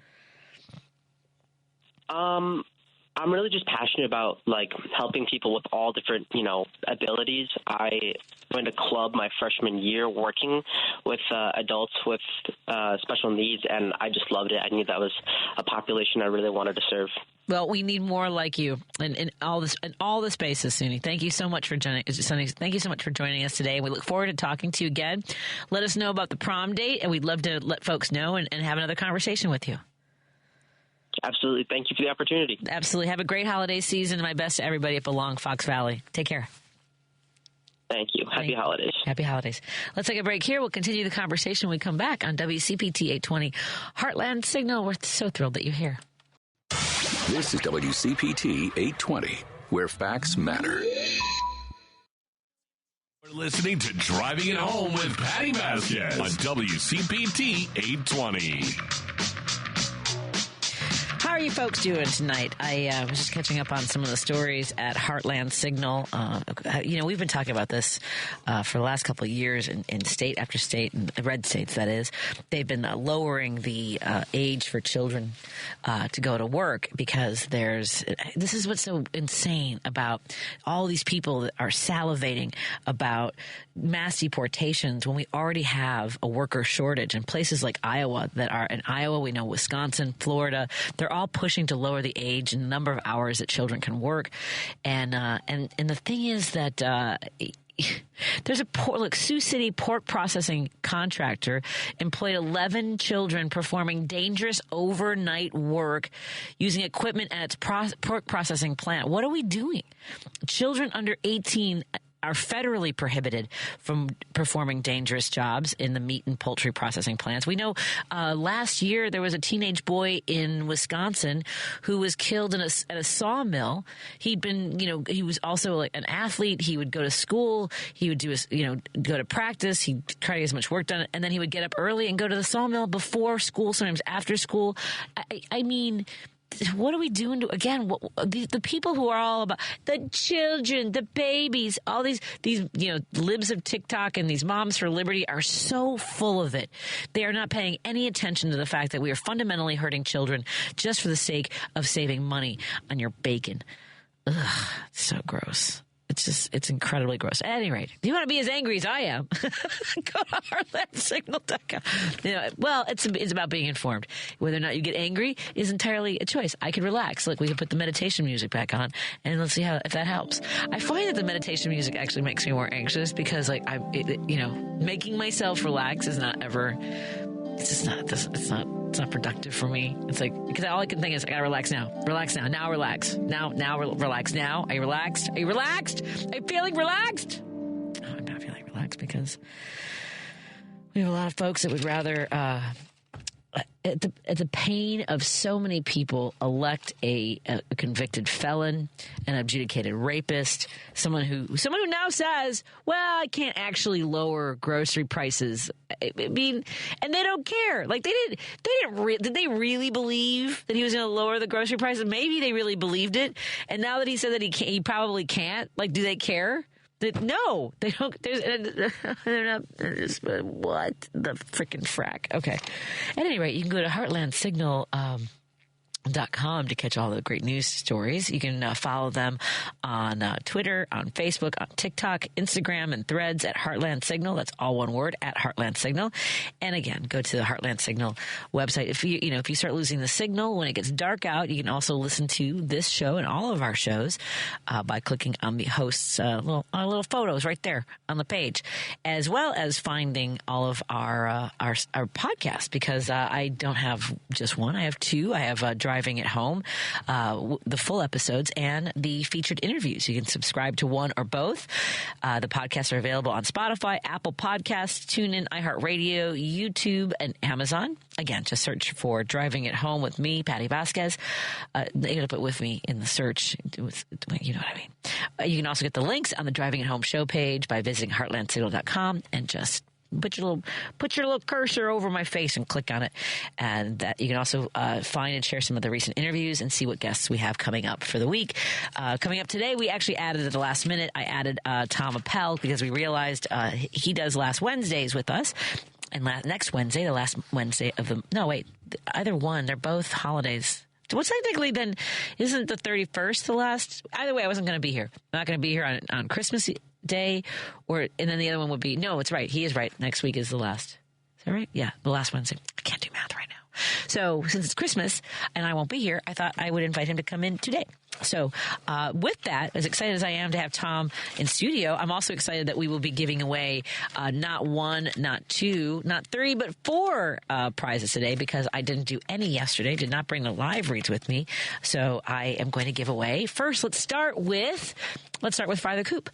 I'm really just passionate about, like, helping people with all different, you know, abilities. I went to club my freshman year working with adults with special needs, and I just loved it. I knew that was a population I really wanted to serve. Well, we need more like you in all the spaces, Suni. Thank you so much for joining. Thank you so much for joining us today. We look forward to talking to you again. Let us know about the prom date, and we'd love to let folks know and have another conversation with you. Absolutely. Thank you for the opportunity. Absolutely. Have a great holiday season. My best to everybody at Belong Fox Valley. Take care. Thank you. Happy holidays. Happy holidays. Let's take a break here. We'll continue the conversation when we come back on WCPT 820 Heartland Signal. We're so thrilled that you're here. This is WCPT 820, where facts matter. We're listening to Driving It Home with Patti Vasquez on WCPT 820. How are you folks doing tonight? I was just catching up on some of the stories at Heartland Signal. You know, we've been talking about this for the last couple of years in state after state, in the red states, that is. They've been lowering the age for children to go to work because this is what's so insane about all these people that are salivating about mass deportations when we already have a worker shortage in places like Iowa we know Wisconsin, Florida, they're all pushing to lower the age and the number of hours that children can work. And the thing is that there's a Sioux City pork processing contractor employed 11 children performing dangerous overnight work using equipment at its pork processing plant. What are we doing? Children under 18 are federally prohibited from performing dangerous jobs in the meat and poultry processing plants. We know last year there was a teenage boy in Wisconsin who was killed at a sawmill. He'd been, he was also like an athlete. He would go to school. He would do go to practice. He'd try to get as much work done, and then he would get up early and go to the sawmill before school, sometimes after school. I mean, what are we doing to, again, the people who are all about the children, the babies, all these libs of TikTok and these moms for liberty are so full of it. They are not paying any attention to the fact that we are fundamentally hurting children just for the sake of saving money on your bacon. Ugh, so gross. It's incredibly gross. At any rate, if you want to be as angry as I am, go to heartlandsignal.com. Well, it's about being informed. Whether or not you get angry is entirely a choice. I could relax. Look, we can put the meditation music back on, and let's see if that helps. I find that the meditation music actually makes me more anxious because, making myself relax is not ever. It's not productive for me. It's like, because all I can think is, I gotta relax now. Relax now. Now relax. Now relax now. Are you relaxed? Are you relaxed? Are you feeling relaxed? No, I'm not feeling relaxed because we have a lot of folks that would rather, at the pain of so many people, elect a convicted felon, an adjudicated rapist, someone who now says, well, I can't actually lower grocery prices. I mean, and they don't care. Like did they really believe that he was going to lower the grocery prices? Maybe they really believed it. And now that he said that he probably can't, do they care? No, they don't. They're not. What the freaking frack? Okay. At any rate, you can go to Heartland Signal .com to catch all the great news stories. You can follow them on Twitter, on Facebook, on TikTok, Instagram, and Threads at Heartland Signal. That's all one word, at Heartland Signal. And again, go to the Heartland Signal website. If you start losing the signal when it gets dark out, you can also listen to this show and all of our shows by clicking on the host's little photos right there on the page, as well as finding all of our podcasts, because I don't have just one. I have two. I have Driving at Home, the full episodes, and the featured interviews. You can subscribe to one or both. The podcasts are available on Spotify, Apple Podcasts, TuneIn, iHeartRadio, YouTube, and Amazon. Again, just search for Driving at Home with me, Patti Vasquez. They gotta put with me in the search. You know what I mean. You can also get the links on the Driving at Home show page by visiting heartlandsignal.com and just put your little cursor over my face and click on it. And that you can also find and share some of the recent interviews and see what guests we have coming up for the week. Coming up today, we actually added at the last minute. I added Tom Appel because we realized he does last Wednesdays with us. And next Wednesday, the last Wednesday of the... No, wait. Either one. They're both holidays. What's technically then... Isn't the 31st the last... Either way, I wasn't going to be here. I'm not going to be here on Christmas Day, and then the other one would be... No, it's right. He is right. Next week is the last. Is that right? Yeah, the last Wednesday. I can't do math right now. So since it's Christmas and I won't be here, I thought I would invite him to come in today. So with that, as excited as I am to have Tom in studio, I'm also excited that we will be giving away not one, not two, not three, but four prizes today, because I didn't do any yesterday, did not bring the live reads with me. So I am going to give away. First, let's start with Fry the Coop.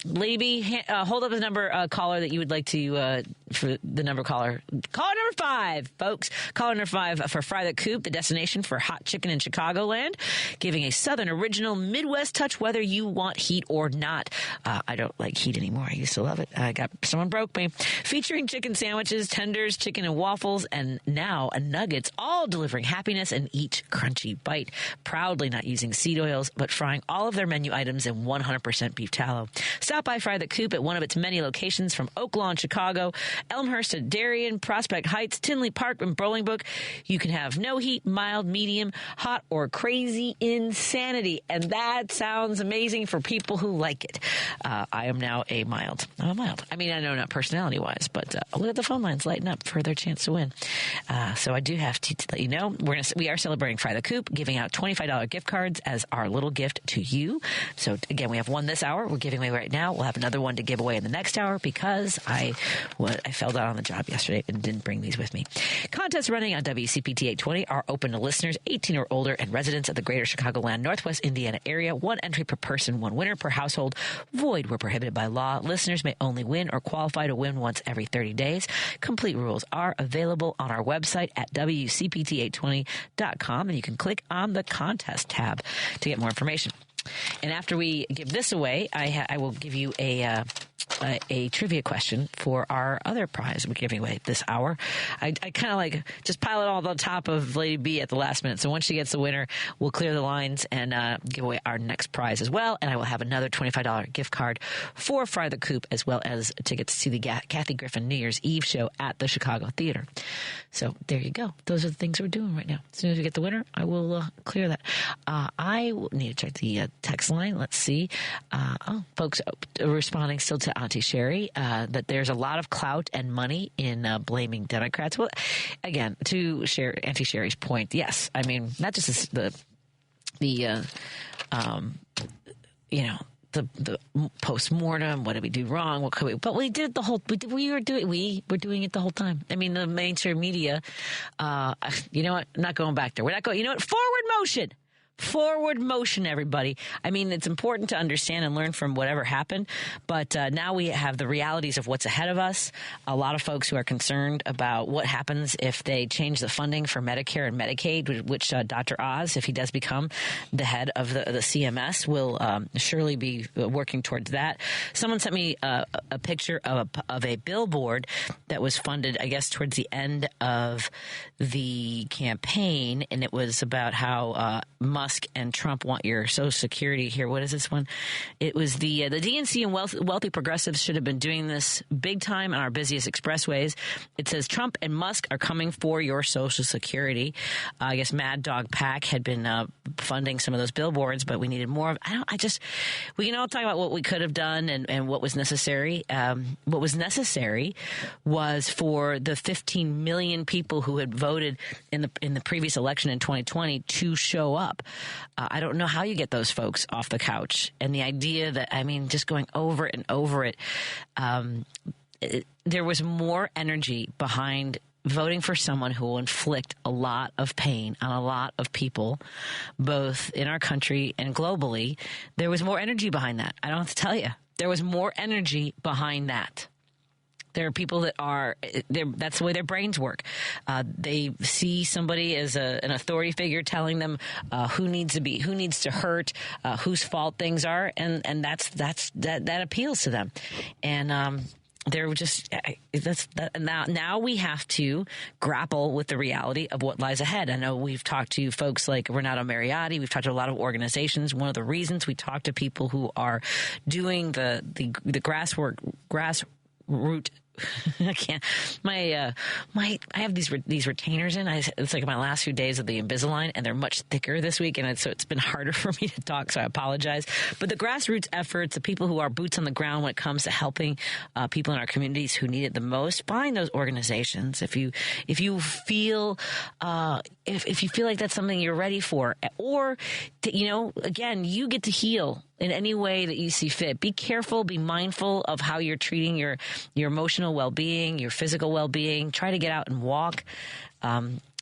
Lady B, hold up the number caller that you would like to, for the number caller. Caller number 5, folks. Caller number 5 for Fry the Coop, the destination for hot chicken in Chicagoland, giving a Southern original Midwest touch, whether you want heat or not. I don't like heat anymore. I used to love it. Someone broke me. Featuring chicken sandwiches, tenders, chicken and waffles, and now nuggets, all delivering happiness in each crunchy bite. Proudly not using seed oils, but frying all of their menu items in 100% beef tallow. Stop by Fry the Coop at one of its many locations, from Oak Lawn, Chicago, Elmhurst to Darien, Prospect Heights, Tinley Park, and Bolingbrook. You can have no heat, mild, medium, hot, or crazy insanity. And that sounds amazing for people who like it. I am now a mild. I'm a mild. I mean, I know not personality-wise, but look at the phone lines lighting up for their chance to win. So I do have to let you know, we are celebrating Fry the Coop, giving out $25 gift cards as our little gift to you. So again, we have one this hour we're giving away right now. We'll have another one to give away in the next hour, because I fell down on the job yesterday and didn't bring these with me. Contests running on WCPT 820 are open to listeners 18 or older and residents of the greater Chicagoland, Northwest Indiana area. One entry per person, one winner per household. Void where prohibited by law. Listeners may only win or qualify to win once every 30 days. Complete rules are available on our website at WCPT820.com, and you can click on the contest tab to get more information. And after we give this away, I will give you a trivia question for our other prize we're giving away this hour. I kind of like just pile it all on top of Lady B at the last minute. So once she gets the winner, we'll clear the lines and give away our next prize as well. And I will have another $25 gift card for Fry the Coop, as well as tickets to the Kathy Griffin New Year's Eve show at the Chicago Theater. So there you go. Those are the things we're doing right now. As soon as we get the winner, I will clear that. I will need to check the text line. Let's see. Folks responding still to Auntie Sherry, that there's a lot of clout and money in blaming Democrats. Well, again, to Auntie Sherry's point, yes. I mean, not just the post-mortem, what did we do wrong? What could we? But we did the whole. We were doing it the whole time. I mean, the mainstream media. You know what? I'm not going back there. We're not going. You know what? Forward motion. Forward motion, everybody. I mean, it's important to understand and learn from whatever happened, but now we have the realities of what's ahead of us. A lot of folks who are concerned about what happens if they change the funding for Medicare and Medicaid, which Dr. Oz, if he does become the head of the CMS, will surely be working towards that. Someone sent me a picture of a billboard that was funded, I guess, towards the end of the campaign, and it was about how Musk and Trump want your Social Security here. What is this one? It was the DNC and wealthy progressives should have been doing this big time on our busiest expressways. It says Trump and Musk are coming for your Social Security. I guess Mad Dog Pack had been funding some of those billboards, but we needed more of. We can all talk about what we could have done and what was necessary. What was necessary was for the 15 million people who had voted in the previous election in 2020 to show up. I don't know how you get those folks off the couch. And the idea that, just going over it and over it, there was more energy behind voting for someone who will inflict a lot of pain on a lot of people, both in our country and globally. There was more energy behind that. I don't have to tell you. There was more energy behind that. There are people that that's the way their brains work. They see somebody as an authority figure telling them who needs to hurt, whose fault things are, and that appeals to them. And they're just now we have to grapple with the reality of what lies ahead. I know we've talked to folks like Renato Mariotti. We've talked to a lot of organizations. One of the reasons we talk to people who are doing the grassroot. I can't. I have these retainers in. It's like my last few days of the Invisalign, and they're much thicker this week, and so it's been harder for me to talk. So I apologize. But the grassroots efforts, the people who are boots on the ground when it comes to helping people in our communities who need it the most, find those organizations. If you feel if you feel like that's something you're ready for, or again, you get to heal in any way that you see fit. Be careful, be mindful of how you're treating your emotional well-being, your physical well-being. Try to get out and walk.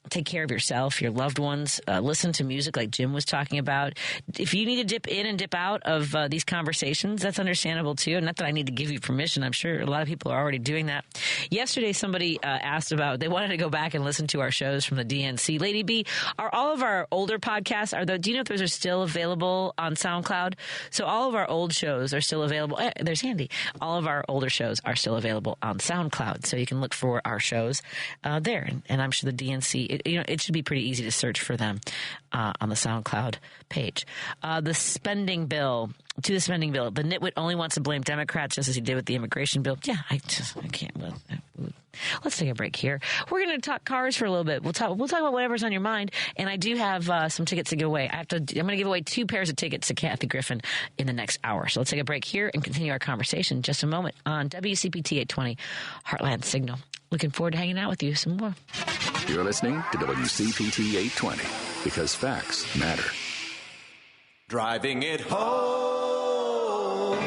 Take care of yourself, your loved ones. Listen to music like Jim was talking about. If you need to dip in and dip out of these conversations, that's understandable too. Not that I need to give you permission. I'm sure a lot of people are already doing that. Yesterday, somebody asked about, they wanted to go back and listen to our shows from the DNC. Lady B, are all of our older podcasts, do you know if those are still available on SoundCloud? So all of our old shows are still available. There's Andy. All of our older shows are still available on SoundCloud. So you can look for our shows there. And I'm sure the DNC, it should be pretty easy to search for them on the SoundCloud page. The spending bill. The nitwit only wants to blame Democrats just as he did with the immigration bill. Yeah, I can't. Let's take a break here. We're going to talk cars for a little bit. We'll talk about whatever's on your mind. And I do have some tickets to give away. I'm going to give away 2 pairs of tickets to Kathy Griffin in the next hour. So let's take a break here and continue our conversation in just a moment on WCPT 820 Heartland Signal. Looking forward to hanging out with you some more. You're listening to WCPT 820 because facts matter. Driving it home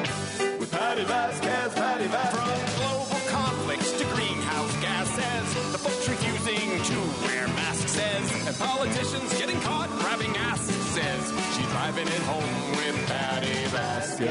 with Patti Vasquez, Patti Vasquez. From global conflicts to greenhouse gases, the folks refusing to wear masks says, and politicians getting caught grabbing asses says, she's driving it home with Patti Vasquez.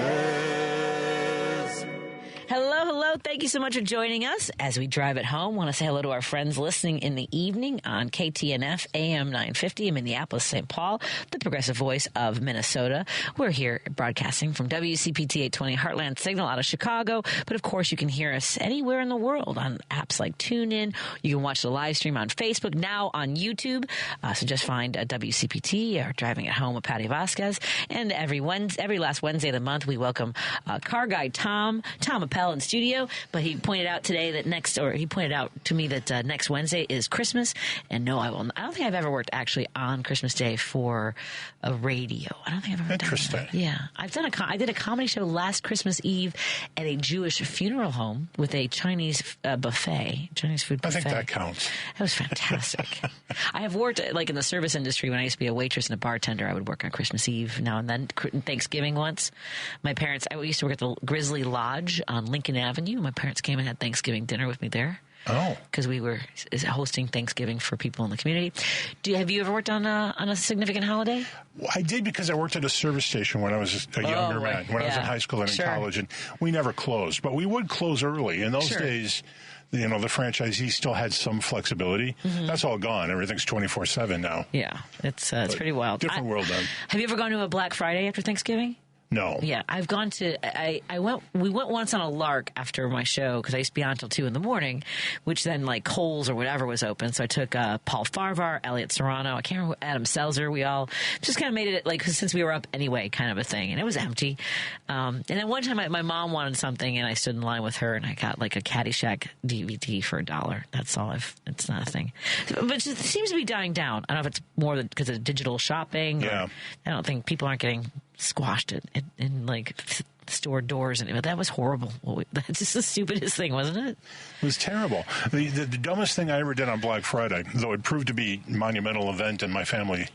Hello. Thank you so much for joining us as we drive it home. Want to say hello to our friends listening in the evening on KTNF AM 950 in Minneapolis, St. Paul, the progressive voice of Minnesota. We're here broadcasting from WCPT 820 Heartland Signal out of Chicago. But of course, you can hear us anywhere in the world on apps like TuneIn. You can watch the live stream on Facebook, now on YouTube. So just find WCPT or Driving It Home with Patti Vasquez. And every last Wednesday of the month, we welcome car guy Tom Appel in studio. But he pointed out today that next Wednesday is Christmas. And no, I don't think I've ever worked actually on Christmas Day for a radio. I don't think I've ever done that. Yeah. I did a comedy show last Christmas Eve at a Jewish funeral home with a Chinese food buffet. I think that counts. That was fantastic. I have worked like in the service industry when I used to be a waitress and a bartender. I would work on Christmas Eve now and then. Thanksgiving once. I used to work at the Grizzly Lodge on Lincoln Avenue. My parents came and had Thanksgiving dinner with me there. Oh. Because we were hosting Thanksgiving for people in the community. Have you ever worked on a significant holiday? Well, I did because I worked at a service station when I was a younger man, when I was in high school and in college, and we never closed. But we would close early. In those days, the franchisee still had some flexibility. Mm-hmm. That's all gone. Everything's 24/7 now. Yeah, it's pretty wild. Different world then. Have you ever gone to a Black Friday after Thanksgiving? No. Yeah, I've gone to. We went once on a lark after my show because I used to be on till 2 a.m, which then like Kohl's or whatever was open. So I took Paul Farvar, Elliot Serrano, I can't remember, Adam Seltzer. We all just kind of made it like since we were up anyway, kind of a thing, and it was empty. And then one time my mom wanted something, and I stood in line with her, and I got like a Caddyshack DVD for $1. That's all. It's not a thing, but it seems to be dying down. I don't know if it's more because of digital shopping. Yeah. I don't think people aren't getting squashed in like store doors, and that was horrible. That's just the stupidest thing, wasn't it? It was terrible. The dumbest thing I ever did on Black Friday, though it proved to be a monumental event in my family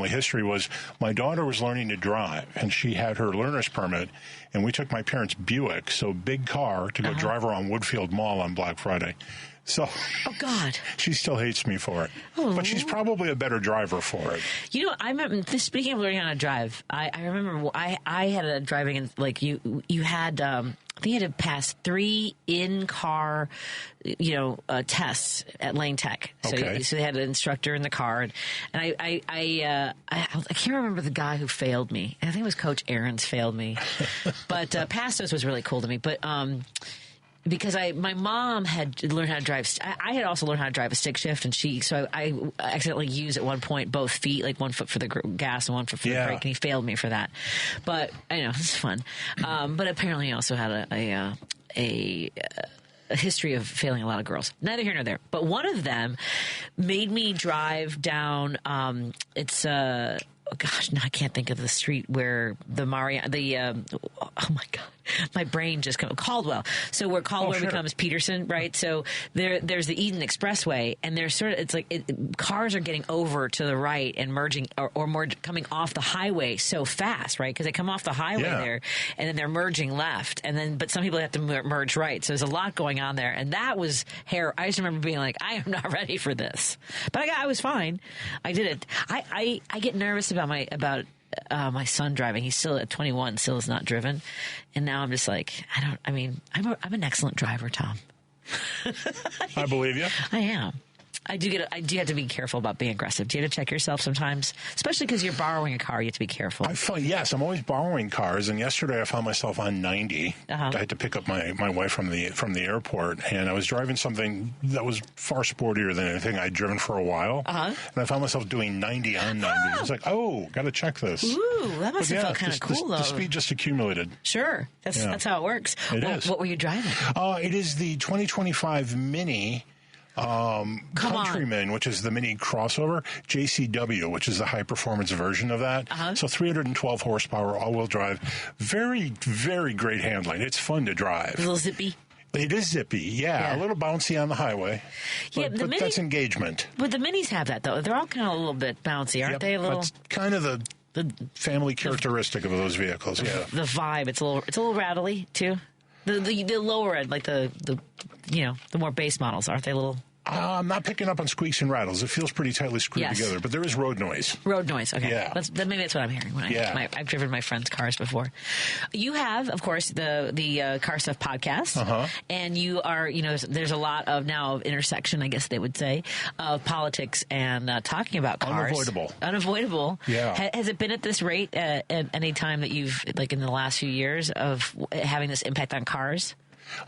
history, was my daughter was learning to drive, and she had her learner's permit, and we took my parents' Buick, so big car, to go drive her on Woodfield Mall on Black Friday. So, oh God, she still hates me for it, but she's probably a better driver for it. You know, I remember. Speaking of learning how to drive, I remember I had a driving, and like you had. I think you had to pass 3 in-car, tests at Lane Tech. So, so they had an instructor in the car, and I can't remember the guy who failed me. I think it was Coach Aarons failed me, but Pastos was really cool to me, but. Because my mom had learned how to drive. I had also learned how to drive a stick shift, and so I accidentally used at one point both feet, like one foot for the gas and one foot for the brake, and he failed me for that. But I know it's fun. But apparently, he also had a history of failing a lot of girls. Neither here nor there. But one of them made me drive down. Oh gosh, no, I can't think of the street where oh my God, my brain just Caldwell. So where Caldwell becomes Peterson, right? So there's the Eden Expressway, and there's it's like cars are getting over to the right and merging, or more coming off the highway so fast, right? Because they come off the highway there, and then they're merging left, but some people have to merge right. So there's a lot going on there, and that was I just remember being like, I am not ready for this, but I was fine. I did it. I get nervous about my son driving. He's still at 21, still is not driven, and now I'm just like, I'm an excellent driver, Tom. I believe you. I am. I do have to be careful about being aggressive. Do you have to check yourself sometimes? Especially because you're borrowing a car, you have to be careful. Yes, I'm always borrowing cars. And yesterday I found myself on 90. I had to pick up my wife from the airport, and I was driving something that was far sportier than anything I'd driven for a while. And I found myself doing 90 on 90. I was like, got to check this. Ooh, that must have felt kind of cool, though. The speed just accumulated. Sure. That's how it works. It is. What were you driving? It is the 2025 Mini Countryman, which is the mini crossover, JCW, which is the high performance version of that. So 312 horsepower, all-wheel drive. Very, very great handling. It's fun to drive. A little zippy. It is zippy, a little bouncy on the highway. But that's engagement. But the minis have that, though. They're all kind of a little bit bouncy, aren't they? A little. That's kind of the family characteristic of those vehicles. The vibe. It's a little rattly too. The lower end, like the more base models, aren't they a little? I'm not picking up on squeaks and rattles. It feels pretty tightly screwed together, but there is road noise. Road noise, okay. Yeah. Maybe that's what I'm hearing. I've driven my friends' cars before. You have, of course, the Car Stuff podcast, and you are, there's a lot of now intersection, I guess they would say, of politics and talking about cars. Unavoidable. Yeah. Has it been at this rate at any time that you've, like in the last few years, of having this impact on cars?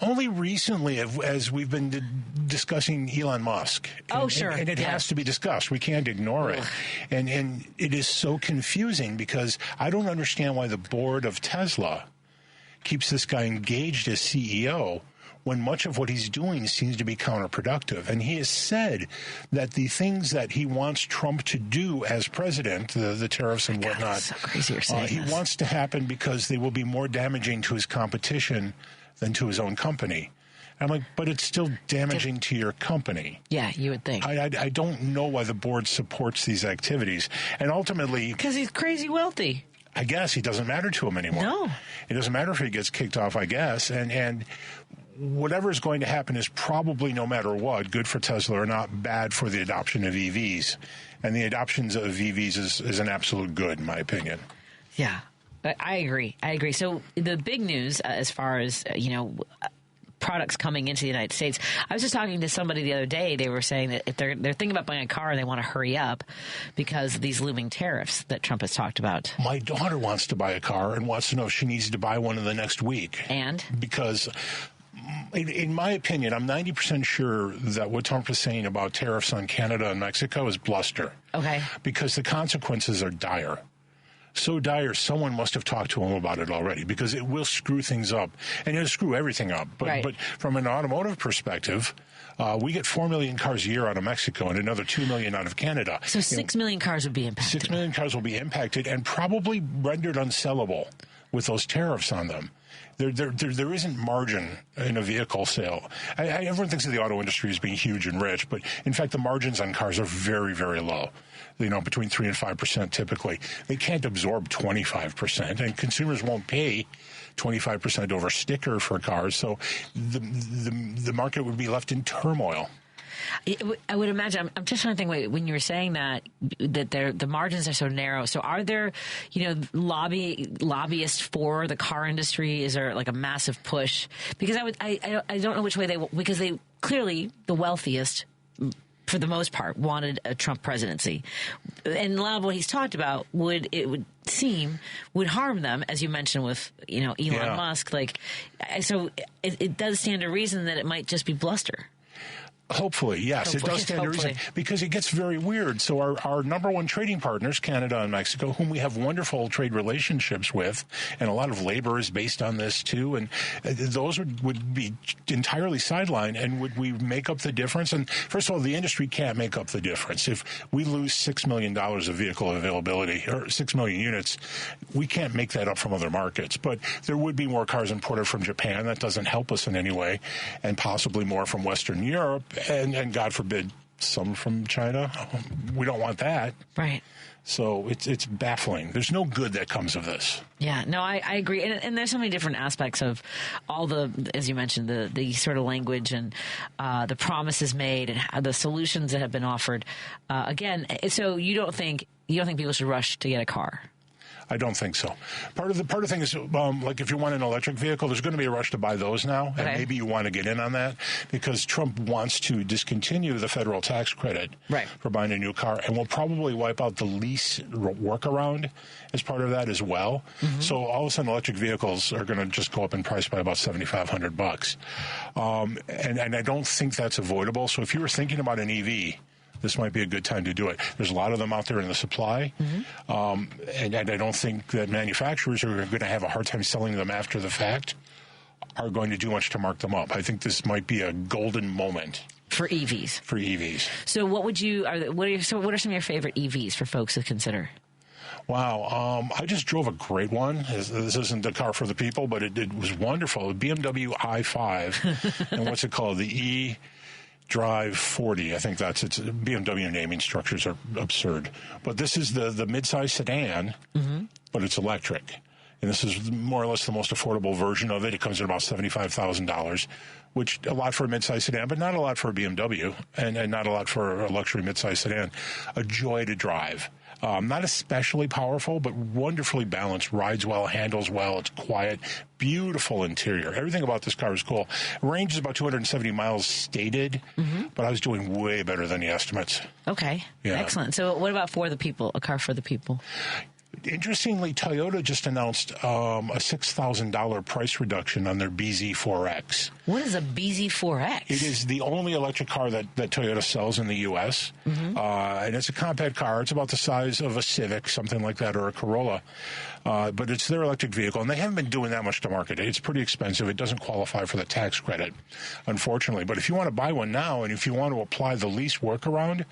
Only recently, as we've been discussing Elon Musk. And it has to be discussed. We can't ignore it. And it is so confusing because I don't understand why the board of Tesla keeps this guy engaged as CEO when much of what he's doing seems to be counterproductive. And he has said that the things that he wants Trump to do as president, the tariffs and whatnot, that's so crazy you're saying he wants to happen because they will be more damaging to his competition than to his own company. I'm like, but it's still damaging to your company. Yeah, you would think. I don't know why the board supports these activities. And ultimately... because he's crazy wealthy. I guess he doesn't matter to him anymore. No. It doesn't matter if he gets kicked off, I guess. And whatever is going to happen is probably, no matter what, good for Tesla or not, bad for the adoption of EVs. And the adoptions of EVs is an absolute good, in my opinion. Yeah. I agree. So the big news, as far as, products coming into the United States. I was just talking to somebody the other day. They were saying that if they're thinking about buying a car and they want to hurry up because of these looming tariffs that Trump has talked about. My daughter wants to buy a car and wants to know if she needs to buy one in the next week. And? Because in my opinion, I'm 90% sure that what Trump is saying about tariffs on Canada and Mexico is bluster. Okay. Because the consequences are dire. So dire, someone must have talked to him about it already, because it will screw things up. And it'll screw everything up. But from an automotive perspective, we get 4 million cars a year out of Mexico and another 2 million out of Canada. So 6 million cars would be impacted. 6 million cars will be impacted and probably rendered unsellable with those tariffs on them. There isn't margin in a vehicle sale. Everyone thinks of the auto industry as being huge and rich, but in fact, the margins on cars are very, very low. Between 3 and 5% typically. They can't absorb 25%, and consumers won't pay 25% over sticker for cars. So the market would be left in turmoil. I would imagine. I'm just trying to think. When you were saying that the margins are so narrow. So are there, lobbyists for the car industry? Is there like a massive push? Because I don't know which way because they clearly the wealthiest, for the most part, wanted a Trump presidency, and a lot of what he's talked about would harm them, as you mentioned with Elon Musk. So it does stand to reason that it might just be bluster. Hopefully, yes. It does stand to reason, because it gets very weird. So our number one trading partners, Canada and Mexico, whom we have wonderful trade relationships with, and a lot of labor is based on this too, and those would be entirely sidelined. And would we make up the difference? And first of all, the industry can't make up the difference. If we lose $6 million of vehicle availability, or 6 million units, we can't make that up from other markets. But there would be more cars imported from Japan. That doesn't help us in any way, and possibly more from Western Europe. And God forbid, some from China. We don't want that. Right. So it's baffling. There's no good that comes of this. Yeah, no, I agree. And there's so many different aspects of all the, as you mentioned, the sort of language and the promises made and the solutions that have been offered. Again, so you don't think people should rush to get a car? I don't think so. Part of the thing is, like if you want an electric vehicle, there's going to be a rush to buy those now, and maybe you want to get in on that because Trump wants to discontinue the federal tax credit for buying a new car, and will probably wipe out the lease workaround as part of that as well. Mm-hmm. So all of a sudden, electric vehicles are going to just go up in price by about $7,500, and I don't think that's avoidable. So if you were thinking about an EV, this might be a good time to do it. There's a lot of them out there in the supply, and I don't think that manufacturers who are going to have a hard time selling them after the fact are going to do much to mark them up. I think this might be a golden moment for EVs. So what are some of your favorite EVs for folks to consider? Wow. I just drove a great one. This isn't the car for the people, but it was wonderful. A BMW i5, and what's it called? The Drive 40, I think that's its BMW naming structures are absurd. But this is the midsize sedan, but it's electric. And this is more or less the most affordable version of it. It comes at about $75,000, which a lot for a midsize sedan, but not a lot for a BMW, and not a lot for a luxury midsize sedan. A joy to drive. Not especially powerful, but wonderfully balanced. Rides well, handles well. It's quiet. Beautiful interior. Everything about this car is cool. Range is about 270 miles stated, but I was doing way better than the estimates. Okay. Yeah. Excellent. So what about for the people, a car for the people? Interestingly, Toyota just announced a $6,000 price reduction on their BZ4X. What is a BZ4X? It is the only electric car that Toyota sells in the U.S., and it's a compact car. It's about the size of a Civic, something like that, or a Corolla. But it's their electric vehicle, and they haven't been doing that much to market it. It's pretty expensive. It doesn't qualify for the tax credit, unfortunately. But if you want to buy one now, and if you want to apply the lease workaround,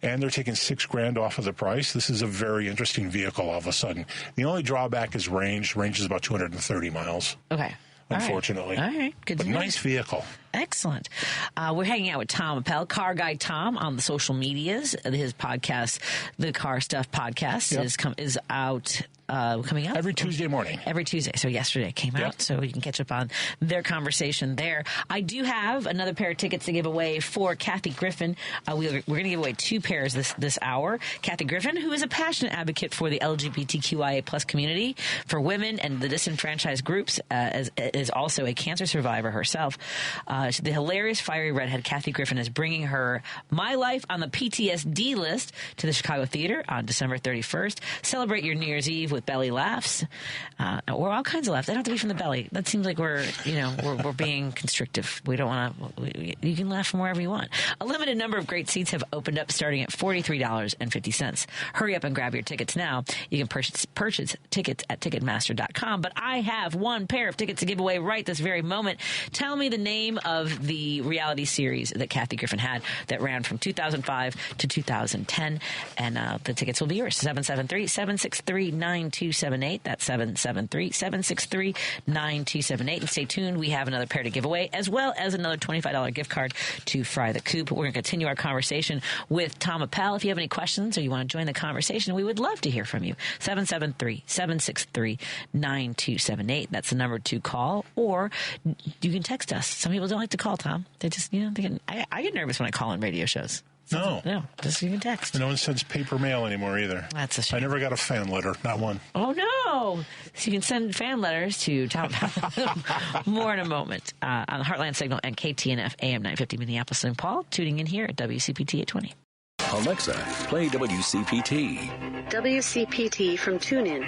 and they're taking $6,000 off of the price, this is a very interesting vehicle all of a sudden. The only drawback is range. Range is about 230 miles. Okay. Unfortunately. All right. Good to know. Nice vehicle. Excellent. We're hanging out with Tom Appel, Car Guy Tom, on the social medias. His podcast, the Car Stuff Podcast, is out coming out? Every Tuesday morning. Every Tuesday. So yesterday it came out, so you can catch up on their conversation there. I do have another pair of tickets to give away for Kathy Griffin. We're going to give away 2 pairs this hour. Kathy Griffin, who is a passionate advocate for the LGBTQIA plus community, for women and the disenfranchised groups, is also a cancer survivor herself. The hilarious, fiery redhead Kathy Griffin is bringing her My Life on the PTSD list to the Chicago Theater on December 31st. Celebrate your New Year's Eve with belly laughs, or all kinds of laughs. They don't have to be from the belly. That seems like we're being constrictive. We don't want to. You can laugh from wherever you want. A limited number of great seats have opened up, starting at $43.50. Hurry up and grab your tickets now. You can purchase tickets at Ticketmaster.com. But I have 1 pair of tickets to give away right this very moment. Tell me the name of the reality series that Kathy Griffin had that ran from 2005 to 2010, and the tickets will be yours. 773-763-9278. That's 773-763-9278. And stay tuned. We have another pair to give away, as well as another $25 gift card to Fry the Coop. We're going to continue our conversation with Tom Appel. If you have any questions or you want to join the conversation, we would love to hear from you. 773-763-9278. That's the number to call, or you can text us. Some people don't like to call, Tom. They just, I get nervous when I call on radio shows. No, just you can text. No one sends paper mail anymore either. That's a shame. I never got a fan letter, not one. Oh no! So you can send fan letters to Tom. More in a moment on the Heartland Signal and KTNF AM 950 Minneapolis, St. Paul. Tuning in here at WCPT 820. Alexa, play WCPT. WCPT from TuneIn.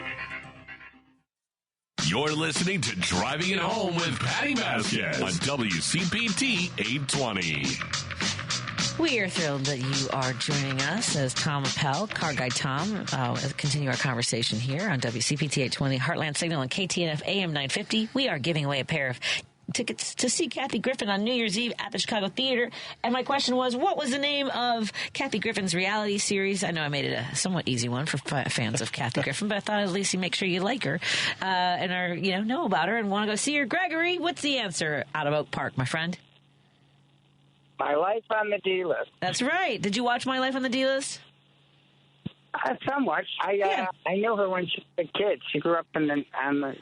You're listening to Driving It Home with Patti Vasquez on WCPT 820. We are thrilled that you are joining us as Tom Appel, Car Guy Tom, continue our conversation here on WCPT 820, Heartland Signal and KTNF AM 950. We are giving away a pair of tickets to see Kathy Griffin on New Year's Eve at the Chicago Theater. And my question was, what was the name of Kathy Griffin's reality series? I know I made it a somewhat easy one for fans of Kathy Griffin, but I thought at least you make sure you like her and know about her and want to go see her. Gregory, what's the answer out of Oak Park, my friend? My Life on the D-List. That's right. Did you watch My Life on the D-List? Somewhat. I knew her when she was a kid. She grew up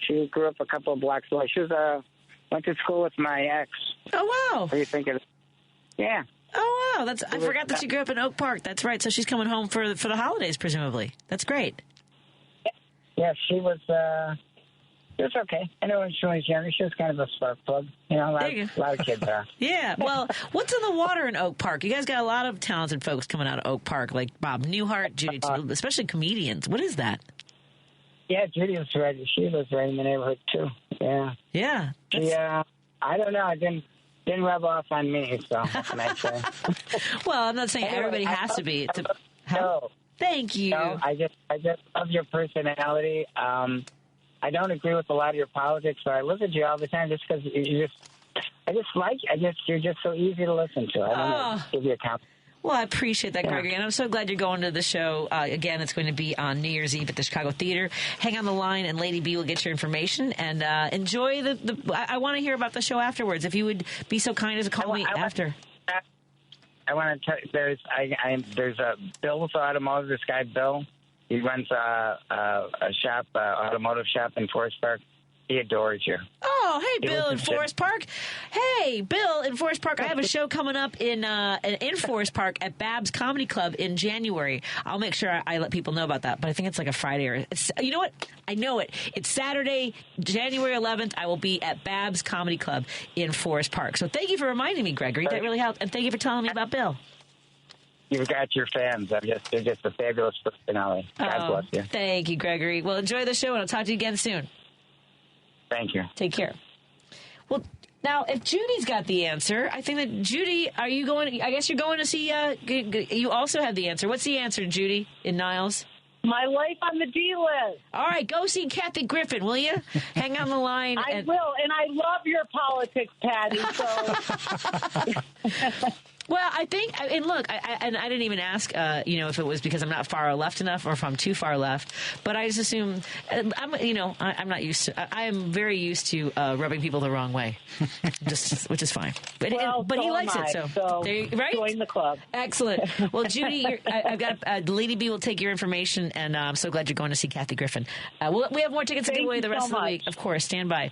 she grew up a couple of blocks away. She was went to school with my ex. Oh wow! What do you think of it? Yeah. Oh wow! I forgot that she grew up in Oak Park. That's right. So she's coming home for the holidays, presumably. That's great. Yeah, she was. It was okay. I know when she was younger, she was kind of a spark plug. A lot of kids are. Yeah. Well, what's in the water in Oak Park? You guys got a lot of talented folks coming out of Oak Park, like Bob Newhart, Judy, especially comedians. What is that? Yeah, Judy was right. She was right in the neighborhood too. Yeah. Yeah. I don't know. It didn't rub off on me. So what can I say? Well, I'm not saying everybody has to be. No. Thank you. No, I just love your personality. I don't agree with a lot of your politics, but I listen to you all the time just because you're just so easy to listen to. I don't know, give you a compliment. Well, I appreciate that, Gregory, and I'm so glad you're going to the show. Again, it's going to be on New Year's Eve at the Chicago Theater. Hang on the line, and Lady B will get your information, and enjoy I want to hear about the show afterwards. If you would be so kind as to call me after. I want to tell you, there's a Bill's Automotive, this guy Bill. He runs a shop, automotive shop in Forest Park. He adores you. Oh, hey, Bill in Forest Park. Hey, Bill in Forest Park. I have a show coming up in Forest Park at Babs Comedy Club in January. I'll make sure I let people know about that. But I think it's like a Friday you know what? I know it. It's Saturday, January 11th. I will be at Babs Comedy Club in Forest Park. So thank you for reminding me, Gregory. That really helped. And thank you for telling me about Bill. You've got your fans. They're just a fabulous personality. God bless you. Thank you, Gregory. Well, enjoy the show, and I'll talk to you again soon. Thank you. Take care. Well, now, if Judy's got the answer, I think that Judy, are you going? I guess you're going to see. You also have the answer. What's the answer, Judy, in Niles? My Life on the D-List. All right, go see Kathy Griffin, will you? Hang on the line. I will, and I love your politics, Patty. So Well, I think, and look, I didn't even ask, if it was because I'm not far left enough or if I'm too far left, but I just assume, I'm not used to, I am very used to rubbing people the wrong way, which is fine. But he likes it, so right? Join the club. Excellent. Well, Judy, I've got the Lady B will take your information, and I'm so glad you're going to see Kathy Griffin. We have more tickets to give away the rest of the week. Of course, stand by.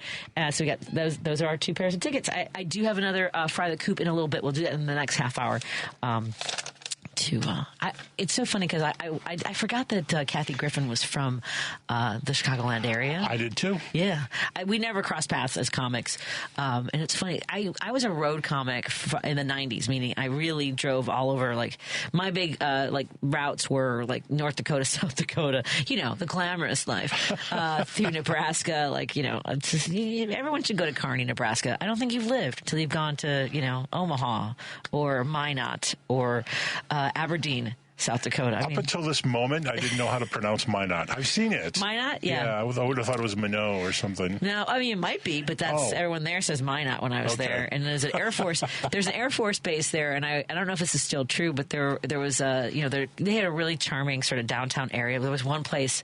So we got those are our 2 pairs of tickets. I do have another Fry the Coop in a little bit. We'll do that in the next half hour. It's so funny because I forgot that Kathy Griffin was from the Chicagoland area. I did too. Yeah, we never crossed paths as comics, and it's funny. I was a road comic in the '90s, meaning I really drove all over. Like my big routes were like North Dakota, South Dakota. The glamorous life through Nebraska. Everyone should go to Kearney, Nebraska. I don't think you've lived until you've gone to Omaha or Minot or Aberdeen, South Dakota. Up until this moment, I didn't know how to pronounce Minot. I've seen it. Minot? Yeah. I would have thought it was Minot or something. No, it might be, but everyone there says Minot when I was there. And there's an Air Force base there, and I don't know if this is still true, but there was they had a really charming sort of downtown area. There was one place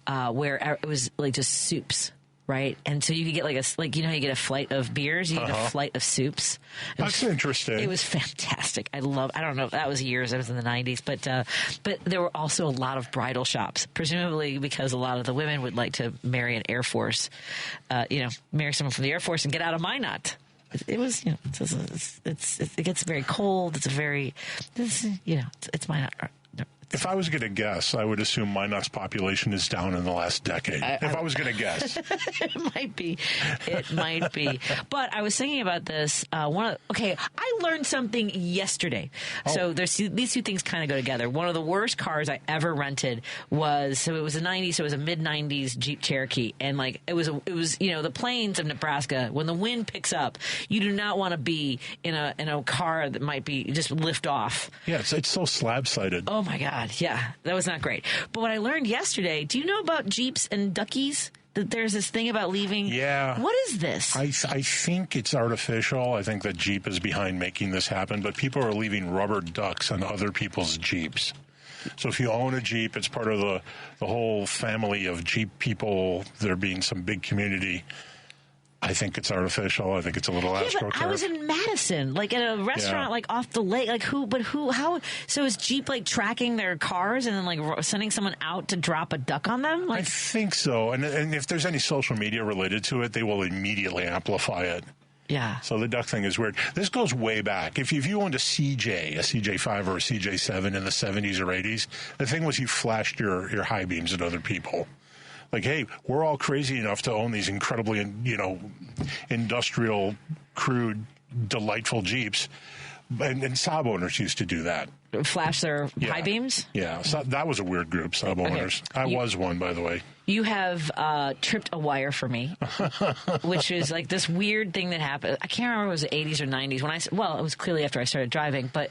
where it was like just soups. Right, and so you could get you get a flight of beers, you get a flight of soups. That's interesting. It was fantastic. I don't know. That was years. I was in the '90s, but there were also a lot of bridal shops, presumably because a lot of the women would like to marry an Air Force, marry someone from the Air Force and get out of Minot. It was, it gets very cold. It's Minot. If I was going to guess, I would assume Minot's population is down in the last decade. If I was going to guess. It might be. But I was thinking about this. I learned something yesterday. Oh. So these two things kind of go together. One of the worst cars I ever rented it was a '90s, so it was a mid-'90s Jeep Cherokee. And it was the plains of Nebraska. When the wind picks up, you do not want to be in a car that might be just lift off. Yeah, it's so slab-sided. Oh my God. Yeah, that was not great. But what I learned yesterday, do you know about Jeeps and Duckies? That there's this thing about leaving? Yeah. What is this? I think it's artificial. I think that Jeep is behind making this happen, but people are leaving rubber ducks on other people's Jeeps. So if you own a Jeep, it's part of the whole family of Jeep people, there being some big community. I think it's artificial. I think it's a little astroturf. I was in Madison, at a restaurant, off the lake. How? So is Jeep tracking their cars and then sending someone out to drop a duck on them? I think so. And if there's any social media related to it, they will immediately amplify it. Yeah. So the duck thing is weird. This goes way back. If you owned a CJ5 or a CJ7 in the 70s or 80s, the thing was you flashed your high beams at other people. Hey, we're all crazy enough to own these incredibly, industrial, crude, delightful Jeeps. And Saab owners used to do that. Flash their high beams? Yeah. So that was a weird group, Saab owners. I was one, by the way. You have tripped a wire for me, which is this weird thing that happened. I can't remember if it was the 80s or 90s. It was clearly after I started driving, but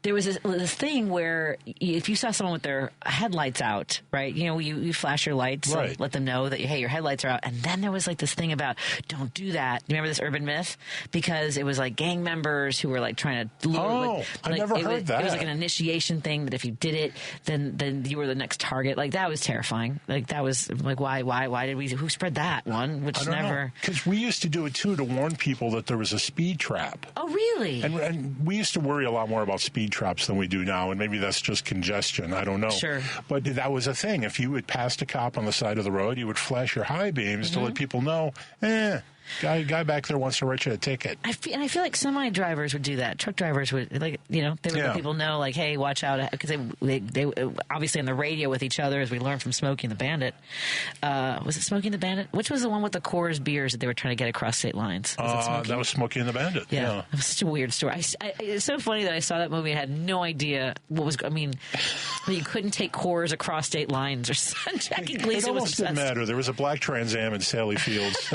there was this thing where if you saw someone with their headlights out, right, you flash your lights, right. Let them know that, hey, your headlights are out. And then there was this thing about don't do that. You remember this urban myth? Because it was gang members who were trying to lure. I never heard that. It was an initiation thing that if you did it, then you were the next target. That was terrifying. That was why did we? Who spread that one? Which never. Because we used to do it too to warn people that there was a speed trap. Oh, really? And we used to worry a lot more about speed traps than we do now, and maybe that's just congestion. I don't know. Sure. But that was a thing. If you had passed a cop on the side of the road, you would flash your high beams to let people know. Guy back there wants to write you a ticket. I feel like semi drivers would do that. Truck drivers would, they would let people know, hey, watch out, because they obviously on the radio with each other, as we learned from Smokey and the Bandit. Was it Smokey and the Bandit? Which was the one with the Coors beers that they were trying to get across state lines? That was Smokey and the Bandit. Yeah, it was such a weird story. It's so funny that I saw that movie and had no idea what was. You couldn't take Coors across state lines or something. Jackie Gleason it almost didn't matter. There was a black Trans Am in Sally Fields.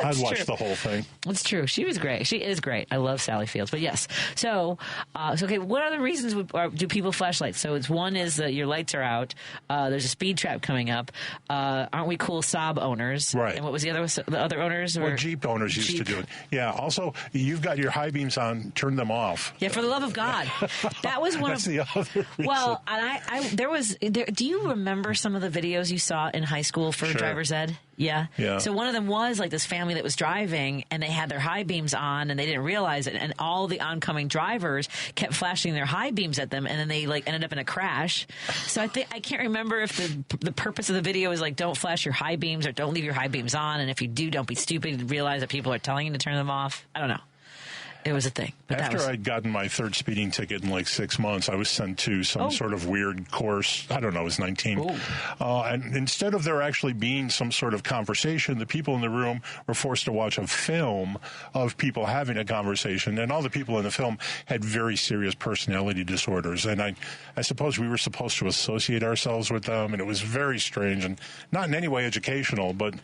I'd watch the whole thing. It's true. She was great. She is great. I love Sally Fields. But yes. So okay, what other reasons do people flash lights? So one is that your lights are out. There's a speed trap coming up. Aren't we cool Saab owners? Right. And what was the other owners? Well, Jeep owners used to do it. Yeah. Also, you've got your high beams on. Turn them off. Yeah, for the love of God. That was one That's of the other reason. Well, and do you remember some of the videos you saw in high school for driver's ed? Yeah. So one of them was like this family that was driving and they had their high beams on and they didn't realize it, and all the oncoming drivers kept flashing their high beams at them, and then they like ended up in a crash. So I can't remember if the purpose of the video is like don't flash your high beams or don't leave your high beams on, and if you do, don't be stupid and realize that people are telling you to turn them off. I don't know. It was a thing. But after I'd gotten my third speeding ticket in like 6 months, I was sent to some sort of weird course. I don't know, I was 19. And instead of there actually being some sort of conversation, the people in the room were forced to watch a film of people having a conversation. And all the people in the film had very serious personality disorders. And I suppose we were supposed to associate ourselves with them. And it was very strange and not in any way educational. But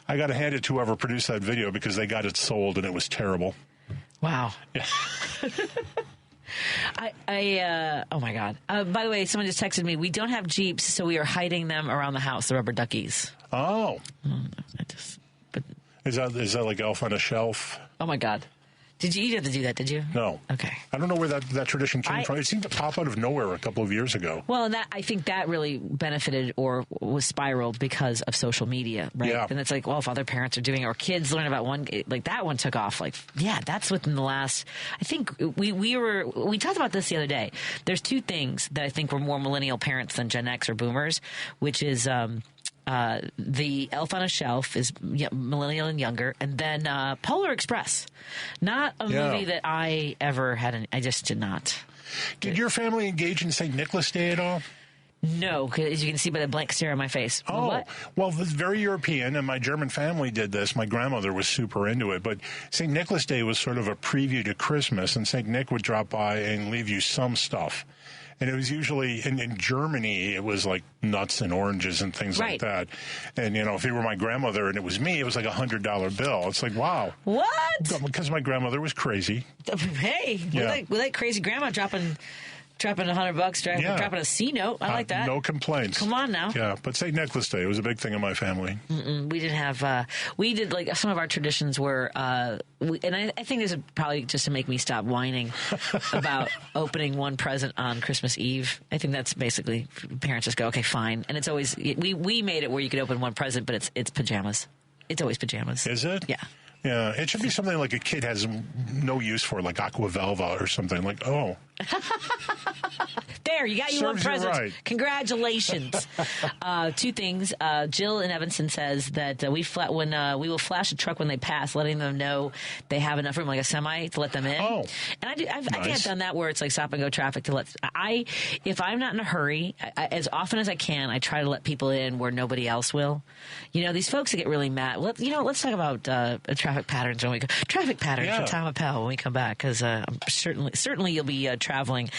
I got to hand it to whoever produced that video because they got it sold and it was terrible. Wow. Yeah. Oh my God. By the way, someone just texted me, we don't have Jeeps, so we are hiding them around the house, the rubber duckies. Oh. Is that like Elf on a Shelf? Oh my God. You didn't have to do that, did you? No. Okay. I don't know where that tradition came from. It seemed to pop out of nowhere a couple of years ago. Well, and I think that really benefited or was spiraled because of social media, right? Yeah. And it's like, well, if other parents are doing it or kids learn about one, like that one took off. Like, yeah, that's within the last, I think we talked about this the other day. There's two things that I think were more millennial parents than Gen X or boomers, which is, the Elf on a Shelf is millennial and younger, and then Polar Express, not a movie that I ever had. I just did not. Did your family engage in St. Nicholas Day at all? No, as you can see by the blank stare on my face. Oh, what? Well, it's very European, and my German family did this. My grandmother was super into it, but St. Nicholas Day was sort of a preview to Christmas, and St. Nick would drop by and leave you some stuff. And it was usually, in Germany, it was like nuts and oranges and things like that. And, if you were my grandmother and it was me, it was like $100 bill. It's like, wow. What? Because my grandmother was crazy. Hey, we like crazy grandma dropping $100, dropping a C note. I like that. No complaints. Come on now. Yeah, but St. Nicholas Day was a big thing in my family. We didn't have. We did like some of our traditions were, and I think this is probably just to make me stop whining about opening one present on Christmas Eve. I think that's basically parents just go, okay, fine, and it's always we made it where you could open one present, but it's pajamas. It's always pajamas. Is it? Yeah. Yeah, it should be something like a kid has no use for, like Aquavelva or something. Like, oh. There, you got you one present. Right. Congratulations. Two things. Jill in Evanston says that we will flash a truck when they pass, letting them know they have enough room, like a semi, to let them in. Oh, and I think I've done that where it's like stop and go traffic to let. If I'm not in a hurry, as often as I can, I try to let people in where nobody else will. These folks that get really mad. Let's talk about traffic patterns when we go. Traffic patterns for Tom Appel when we come back, because certainly you'll be traveling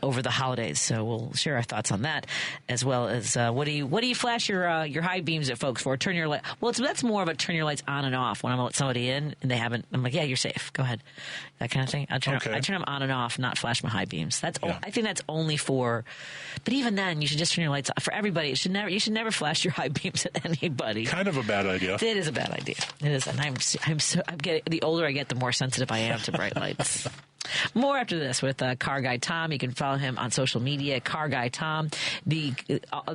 over the holidays, so we'll share our thoughts on that, as well as what do you flash your high beams at folks for? Turn your light. Well, that's more of a turn your lights on and off when I'm gonna let somebody in and they haven't. I'm like, yeah, you're safe. Go ahead, that kind of thing. I turn them on and off, not flash my high beams. I think that's only for. But even then, you should just turn your lights off for everybody. You should never flash your high beams at anybody. Kind of a bad idea. It is a bad idea. It is, and I'm getting, the older I get, the more sensitive I am to bright lights. More after this with Car Guy Tom. You can follow him on social media, Car Guy Tom. The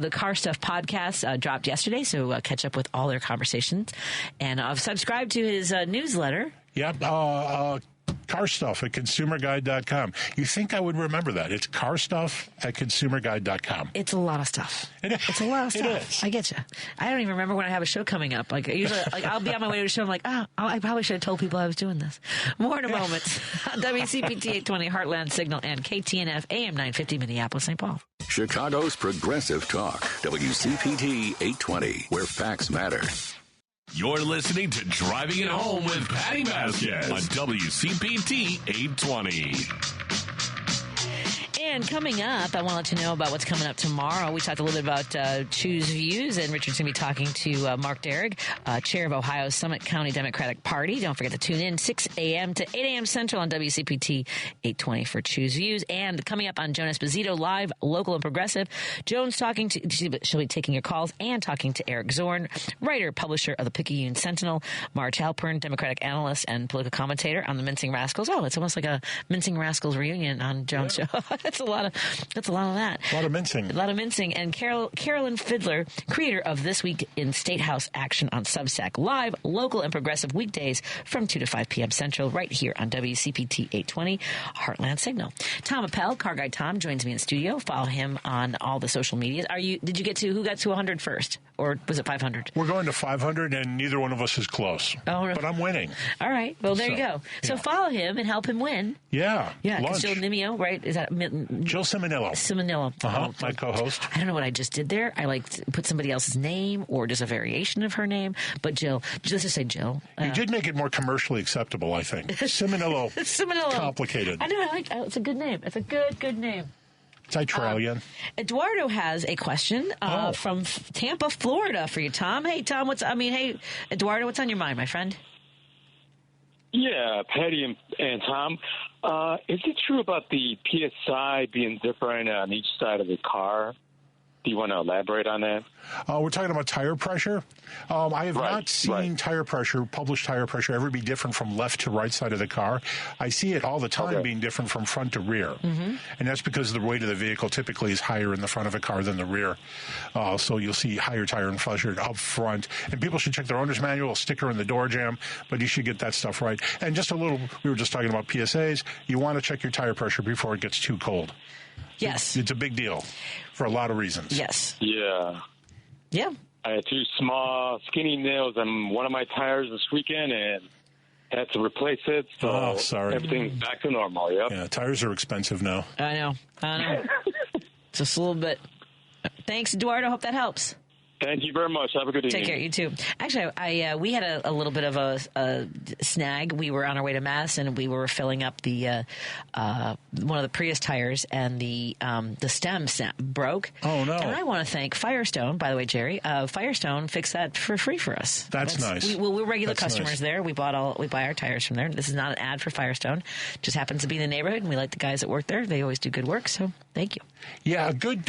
Car Stuff podcast dropped yesterday, so catch up with all their conversations. And I've subscribed to his newsletter. Yep. Car Stuff at consumerguide.com. You think I would remember that? It's Car Stuff at consumerguide.com. It's a lot of stuff. It's a lot of stuff. It is. I get you. I don't even remember when I have a show coming up. Like usually, I'll be on my way to a show. I'm like, I probably should have told people I was doing this. More in a moment. WCPT 820 Heartland Signal and KTNF AM 950 Minneapolis, St. Paul. Chicago's Progressive Talk. WCPT 820, where facts matter. You're listening to Driving It Home with Patti Vasquez on WCPT 820. And coming up, I want to let you know about what's coming up tomorrow. We talked a little bit about Choose Views, and Richard's going to be talking to Mark Derrig, chair of Ohio's Summit County Democratic Party. Don't forget to tune in 6 a.m. to 8 a.m. Central on WCPT 820 for Choose Views. And coming up on Joan Esposito, live, local, and progressive, Joan's she'll be taking your calls and talking to Eric Zorn, writer, publisher of the Picayune Sentinel, Marge Halpern, Democratic analyst and political commentator on the Mincing Rascals. Oh, it's almost like a Mincing Rascals reunion on Joan's show. That's a lot of that. A lot of mincing. And Carolyn Fiddler, creator of This Week in State House Action on Substack, live, local, and progressive weekdays from 2 to 5 p.m. Central, right here on WCPT 820, Heartland Signal. Tom Appel, Car Guy Tom, joins me in studio. Follow him on all the social medias. Who got to 100 first? Or was it 500? We're going to 500, and neither one of us is close. Oh, no. But I'm winning. All right. Well, there you go. So follow him and help him win. Yeah. Yeah, because Jill Nimio, right? Is that Jill Simonillo? My co-host. I don't know what I just did there. I put somebody else's name or just a variation of her name. But Jill, let's just say Jill. You did make it more commercially acceptable, I think. Simonillo. Complicated. I know. It's a good name. It's a good name. Australian. Eduardo has a question from Tampa, Florida for you, Tom. Hey, Tom, Eduardo, what's on your mind, my friend? Yeah, Patty and Tom. Is it true about the PSI being different on each side of the car? Do you want to elaborate on that? We're talking about tire pressure. I have not seen published tire pressure ever be different from left to right side of the car. I see it all the time being different from front to rear. Mm-hmm. And that's because the weight of the vehicle typically is higher in the front of a car than the rear. So you'll see higher tire and pressure up front. And people should check their owner's manual, sticker in the door jamb, but you should get that stuff right. And just we were just talking about PSAs. You want to check your tire pressure before it gets too cold. Yes. It's a big deal for a lot of reasons. Yes. Yeah. Yeah. I had 2 small, skinny nails on one of my tires this weekend and had to replace it. So everything's back to normal. Yep. Yeah, tires are expensive now. I know. Just a little bit. Thanks, Eduardo. Hope that helps. Thank you very much. Have a good evening. Take care. You too. Actually, we had a little bit of a snag. We were on our way to Madison, and we were filling up the one of the Prius tires, and the stem broke. Oh no! And I want to thank Firestone. By the way, Jerry, Firestone fixed that for free for us. That's nice. We're regular customers there. We buy our tires from there. This is not an ad for Firestone. Just happens to be in the neighborhood, and we like the guys that work there. They always do good work. So thank you. Yeah, a good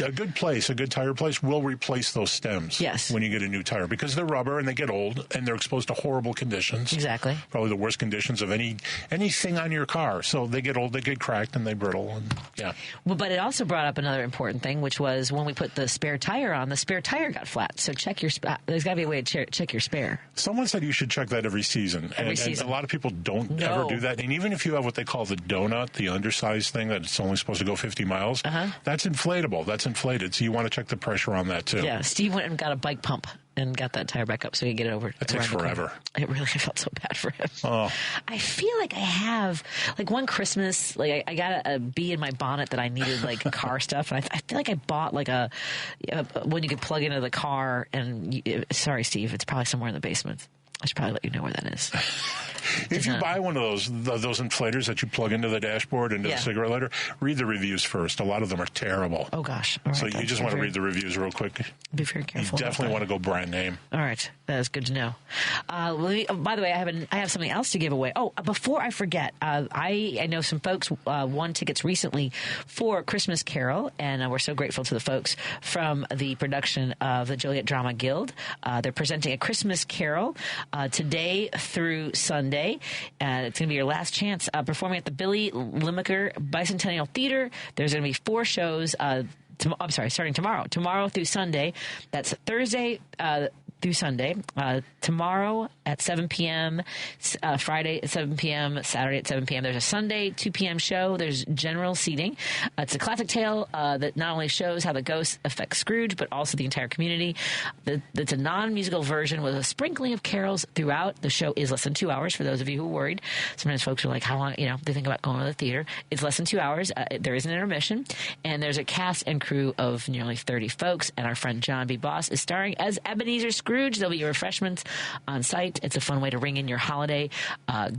tire place will replace those stems. Yes. When you get a new tire, because they're rubber and they get old and they're exposed to horrible conditions. Exactly. Probably the worst conditions of anything on your car. So they get old, they get cracked, and they brittle. And yeah. Well, but it also brought up another important thing, which was when we put the spare tire on, the spare tire got flat. So check your there's got to be a way to check your spare. Someone said you should check that every season. And a lot of people don't ever do that. And even if you have what they call the donut, the undersized thing that's only supposed to go 50 miles, that's inflatable. That's inflated. So you want to check the pressure on that too. Yeah. Steve went and got a bike pump and got that tire back up so he could get it over. That takes forever. It really felt so bad for him. Oh. I feel like I have, one Christmas, I got a bee in my bonnet that I needed, car stuff. And I feel like I bought, one you could plug into the car. And, sorry, Steve, it's probably somewhere in the basement. I should probably let you know where that is. If you buy one of those inflators that you plug into the dashboard, into the cigarette lighter, read the reviews first. A lot of them are terrible. Oh, gosh. All right, so you just want to read the reviews real quick. Be very careful. You definitely want to go brand name. All right. That is good to know. By the way, I have something else to give away. Oh, before I forget, I know some folks won tickets recently for Christmas Carol, and we're so grateful to the folks from the production of the Joliet Drama Guild. They're presenting a Christmas Carol today through Sunday. It's going to be your last chance performing at the Billy Limacher Bicentennial Theater. There's going to be 4 shows. Starting tomorrow. Tomorrow through Sunday. That's Thursday through Sunday. Tomorrow at 7 p.m., Friday at 7 p.m., Saturday at 7 p.m. There's a Sunday 2 p.m. show. There's general seating. It's a classic tale that not only shows how the ghost affects Scrooge, but also the entire community. It's a non-musical version with a sprinkling of carols throughout. The show is less than 2 hours for those of you who are worried. Sometimes folks are like, how long, they think about going to the theater. It's less than 2 hours. There is an intermission, and there's a cast and crew of nearly 30 folks, and our friend John B. Boss is starring as Ebenezer Scrooge. There'll be refreshments on site. It's a fun way to ring in your holiday.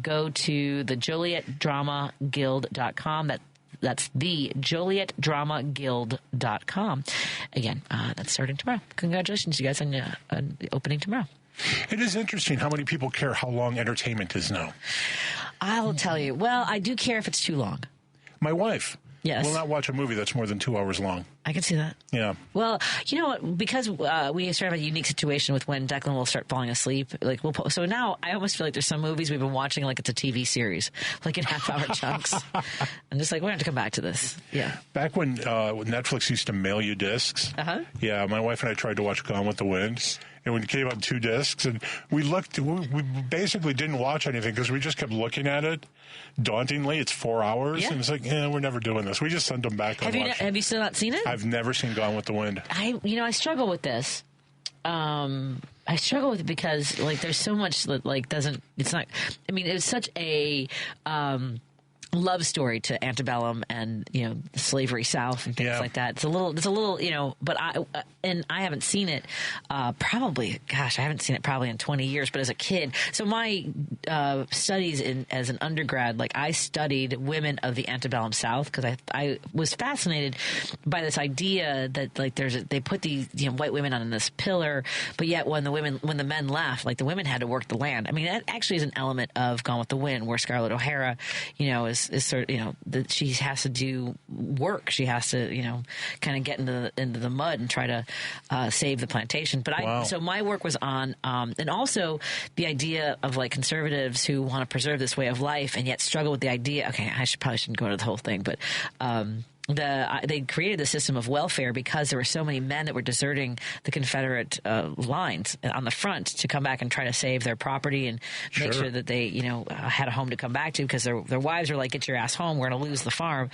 Go to the JolietDramaGuild.com. That's the JolietDramaGuild.com. Again, that's starting tomorrow. Congratulations, you guys, on the opening tomorrow. It is interesting how many people care how long entertainment is now. I'll tell you. Well, I do care if it's too long. My wife will not watch a movie that's more than 2 hours long. I can see that. Yeah. Well, you know what? Because we sort of have a unique situation with when Declan will start falling asleep. So now I almost feel like there's some movies we've been watching like it's a TV series, like in half-hour chunks. I'm just like, we have to come back to this. Yeah. Back when Netflix used to mail you discs. Yeah, my wife and I tried to watch Gone with the Wind. And we came on 2 discs, and we basically didn't watch anything because we just kept looking at it. Dauntingly, it's 4 hours, and it's like, we're never doing this. We just sent them back. Have you still not seen it? I've never seen Gone with the Wind. I struggle with this. I struggle with it because there's so much that it's not. I mean, it was such a love story to antebellum and the slavery South and things like that. It's a little but I haven't seen it probably I haven't seen it probably in 20 years, but as a kid. So my studies as an undergrad, I studied women of the antebellum South because I was fascinated by this idea that they put these white women on this pillar, but yet when the men left, the women had to work the land. I mean, that actually is an element of Gone with the Wind, where Scarlett O'Hara is sort of, that she has to do work. She has to, kind of get into the mud and try to save the plantation. But so my work was on, and also the idea of conservatives who want to preserve this way of life and yet struggle with the idea. Okay, I probably shouldn't go into the whole thing, but they created the system of welfare because there were so many men that were deserting the Confederate lines on the front to come back and try to save their property and make sure that they, had a home to come back to, because their wives were like, "Get your ass home. We're going to lose the farm."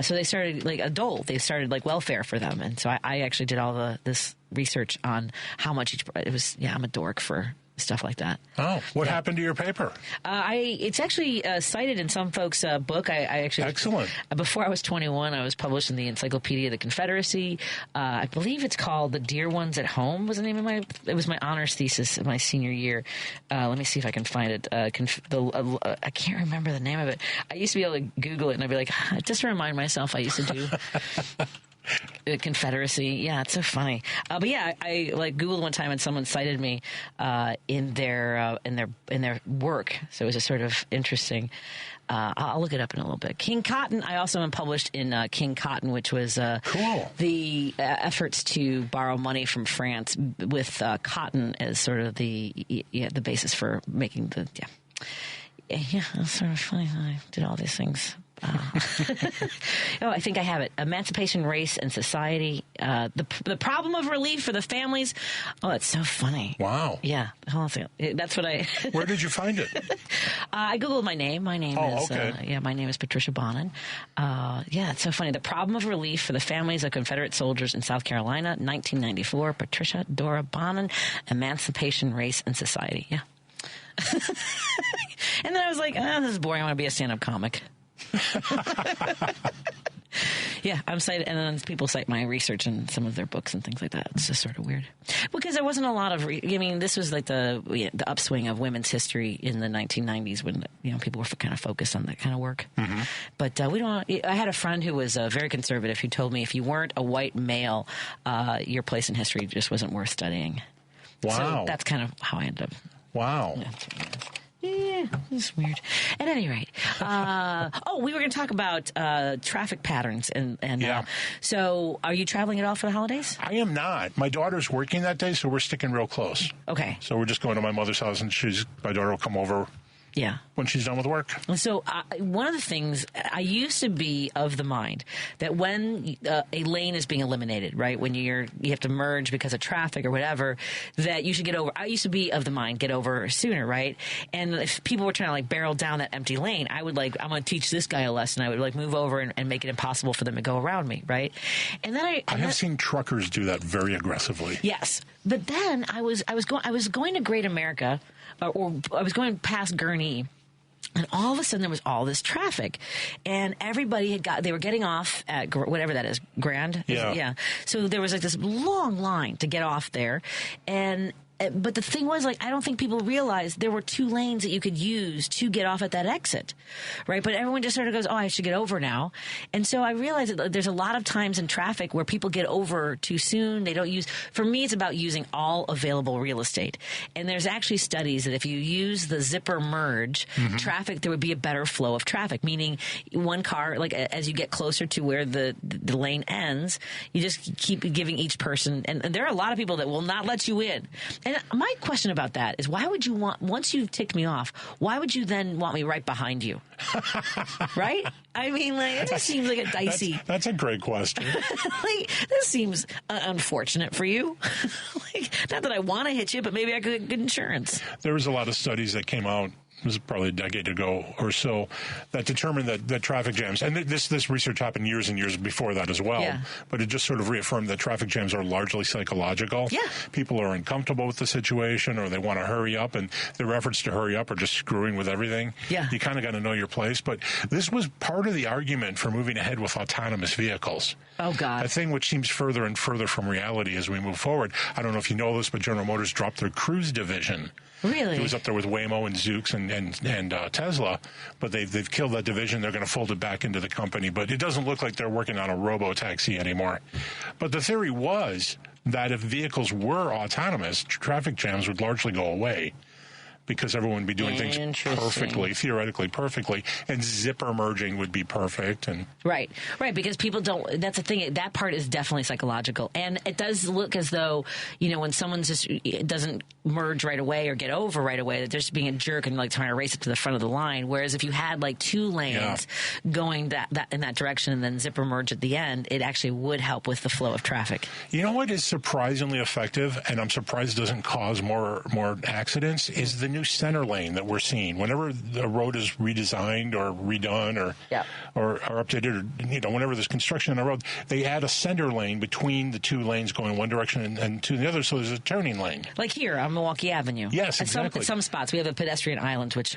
So they started they started welfare for them, and so I actually did all this research on how much it was. Yeah, I'm a dork for stuff like that. Oh, what happened to your paper? It's actually cited in some folks' book. I actually excellent. Before I was 21, I was published in the Encyclopedia of the Confederacy. I believe it's called "The Dear Ones at Home" was the name of it was my honors thesis in my senior year. Let me see if I can find it. I can't remember the name of it. I used to be able to Google it, and I'd be like, just to remind myself I used to do. The Confederacy, yeah, it's so funny. But yeah, I Googled one time and someone cited me in their work, so it was just sort of interesting. I'll look it up in a little bit. King Cotton. I also am published in King Cotton, which was the efforts to borrow money from France with cotton as sort of the basis for making the It's sort of funny how I did all these things. I think I have it. Emancipation, Race, and Society. The Problem of Relief for the Families. Oh, that's so funny. Wow. Yeah. Hold on a second. That's what I... Where did you find it? I Googled my name. My name is... okay. My name is Patricia Bonin. It's so funny. The Problem of Relief for the Families of Confederate Soldiers in South Carolina, 1994. Patricia Dora Bonin. Emancipation, Race, and Society. Yeah. And then I was like, this is boring. I want to be a stand-up comic. Yeah, I'm cited, and then people cite my research in some of their books and things like that. It's just sort of weird because there wasn't a lot of. This was like the upswing of women's history in the 1990s when people were kind of focused on that kind of work. Mm-hmm. But we don't. I had a friend who was very conservative who told me if you weren't a white male, your place in history just wasn't worth studying. Wow, so that's kind of how I ended up. Wow. Yeah, it's weird. At any rate, we were going to talk about traffic patterns and so are you traveling at all for the holidays? I am not. My daughter's working that day, so we're sticking real close. Okay. So we're just going to my mother's house, and my daughter will come over. Yeah. When she's done with work. So one of the things, I used to be of the mind that when a lane is being eliminated, right, when you have to merge because of traffic or whatever, that you should get over. I used to be of the mind, get over sooner, right? And if people were trying to barrel down that empty lane, I would I'm going to teach this guy a lesson. I would move over and make it impossible for them to go around me, right? And then I have seen truckers do that very aggressively. Yes. But then I was going to Great America, or I was going past Gurnee, and all of a sudden there was all this traffic, and everybody they were getting off at whatever that is, Grand. Yeah. So there was this long line to get off there, and But the thing was, like, I don't think people realized there were 2 lanes that you could use to get off at that exit, right? But everyone just sort of goes, oh, I should get over now. And so I realized that there's a lot of times in traffic where people get over too soon. They don't use, for me, it's about using all available real estate. And there's actually studies that if you use the zipper merge traffic, there would be a better flow of traffic, meaning one car, like as you get closer to where the lane ends, you just keep giving each person, and there are a lot of people that will not let you in. And my question about that is, why would you want, once you've ticked me off, why would you then want me right behind you? Right? I mean, like, it just seems like a dicey. That's a great question. Like, this seems unfortunate for you. Like, not that I want to hit you, but maybe I could get good insurance. There was a lot of studies that came out. It was probably a decade ago or so, that determined that traffic jams, and this research happened years and years before that as well, but it just sort of reaffirmed that traffic jams are largely psychological. Yeah. People are uncomfortable with the situation, or they want to hurry up, and their efforts to hurry up are just screwing with everything. Yeah. You kind of got to know your place, but this was part of the argument for moving ahead with autonomous vehicles. Oh, God. A thing which seems further and further from reality as we move forward. I don't know if you know this, but General Motors dropped their Cruise division. Really? It was up there with Waymo and Zoox and Tesla, but they've killed that division. They're going to fold it back into the company, but it doesn't look like they're working on a robo-taxi anymore. But the theory was that if vehicles were autonomous, traffic jams would largely go away, because everyone would be doing things perfectly, theoretically perfectly, and zipper merging would be perfect. And Right, because people don't, that's the thing, that part is definitely psychological. And it does look as though, when someone just doesn't merge right away or get over right away, that they're just being a jerk and like trying to race it to the front of the line. Whereas if you had like 2 lanes going that in that direction and then zipper merge at the end, it actually would help with the flow of traffic. You know what is surprisingly effective, and I'm surprised doesn't cause more accidents, is the new center lane that we're seeing. Whenever the road is redesigned or redone or updated, or whenever there's construction on a road, they add a center lane between the 2 lanes going one direction and to the other, so there's a turning lane. Like here on Milwaukee Avenue. Yes, exactly. At some spots we have a pedestrian island, which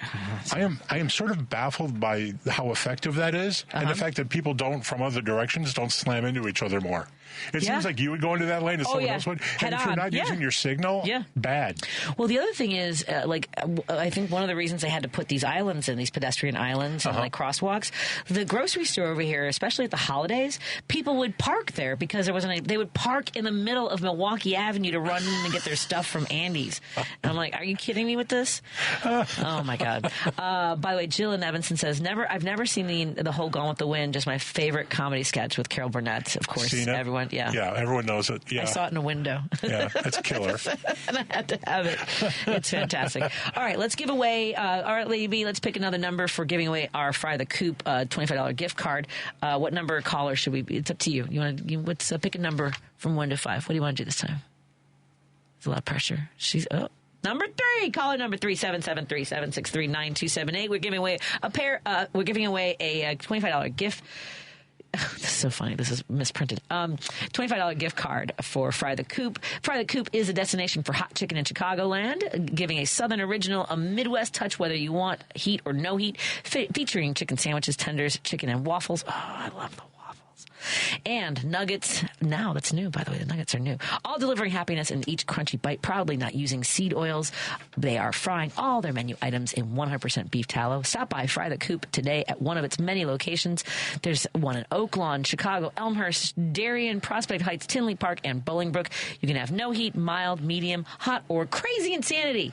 I am sort of baffled by how effective that is, and the fact that people from other directions don't slam into each other more. It seems like you would go into that lane and someone else would. And if you're not using your signal, bad. Well, the other thing is, I think one of the reasons they had to put these islands in, these pedestrian islands and like crosswalks, the grocery store over here, especially at the holidays, people would park there because there wasn't they would park in the middle of Milwaukee Avenue to run in and get their stuff from Andy's. And I'm like, are you kidding me with this? Oh, my God. By the way, Jill in Evanston says, I've never seen the whole Gone with the Wind, just my favorite comedy sketch with Carol Burnett, of course. Everyone, everyone knows it. Yeah. I saw it in a window. Yeah, that's killer. And I had to have it. It's fantastic. All right, let's give away, all right, Lady B, let's pick another number for giving away our Fry the Coop $25 gift card. What number caller should we be? It's up to you. Let's pick a number from 1 to 5. What do you want to do this time? It's a lot of pressure. Number 3, caller number 377-376-3928. We're giving away a $25 gift. This is so funny. This is misprinted. $25 gift card for Fry the Coop. Fry the Coop is a destination for hot chicken in Chicagoland, giving a Southern original, a Midwest touch, whether you want heat or no heat, featuring chicken sandwiches, tenders, chicken, and waffles. Oh, I love the waffles. And nuggets. Now, that's new, by the way. The nuggets are new. All delivering happiness in each crunchy bite, proudly not using seed oils. They are frying all their menu items in 100% beef tallow. Stop by Fry the Coop today at one of its many locations. There's one in Oak Lawn, Chicago, Elmhurst, Darien, Prospect Heights, Tinley Park, and Bolingbrook. You can have no heat, mild, medium, hot, or crazy insanity.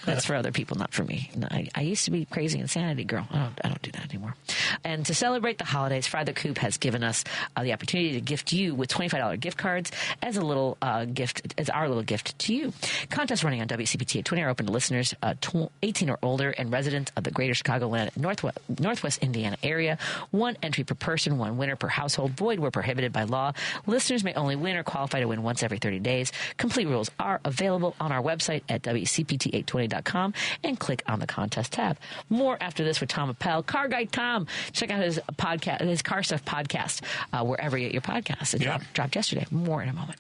That's for other people, not for me. I used to be crazy insanity girl. I don't do that anymore. And to celebrate the holidays, Fry the Coop has given us the opportunity to gift you with $25 gift cards as a little gift, as our little gift to you. Contest running on WCPT at 20 are open to listeners 18 or older and residents of the greater Chicagoland, Northwest Indiana area. 1 entry per person, 1 winner per household. Void where prohibited by law. Listeners may only win or qualify to win once every 30 days. Complete rules are available on our website at WCPT820.com and click on the contest tab. More after this with Tom Appel. Car Guy Tom. Check out his podcast, his Car Stuff podcast, wherever you get your podcasts. It dropped yesterday. More in a moment.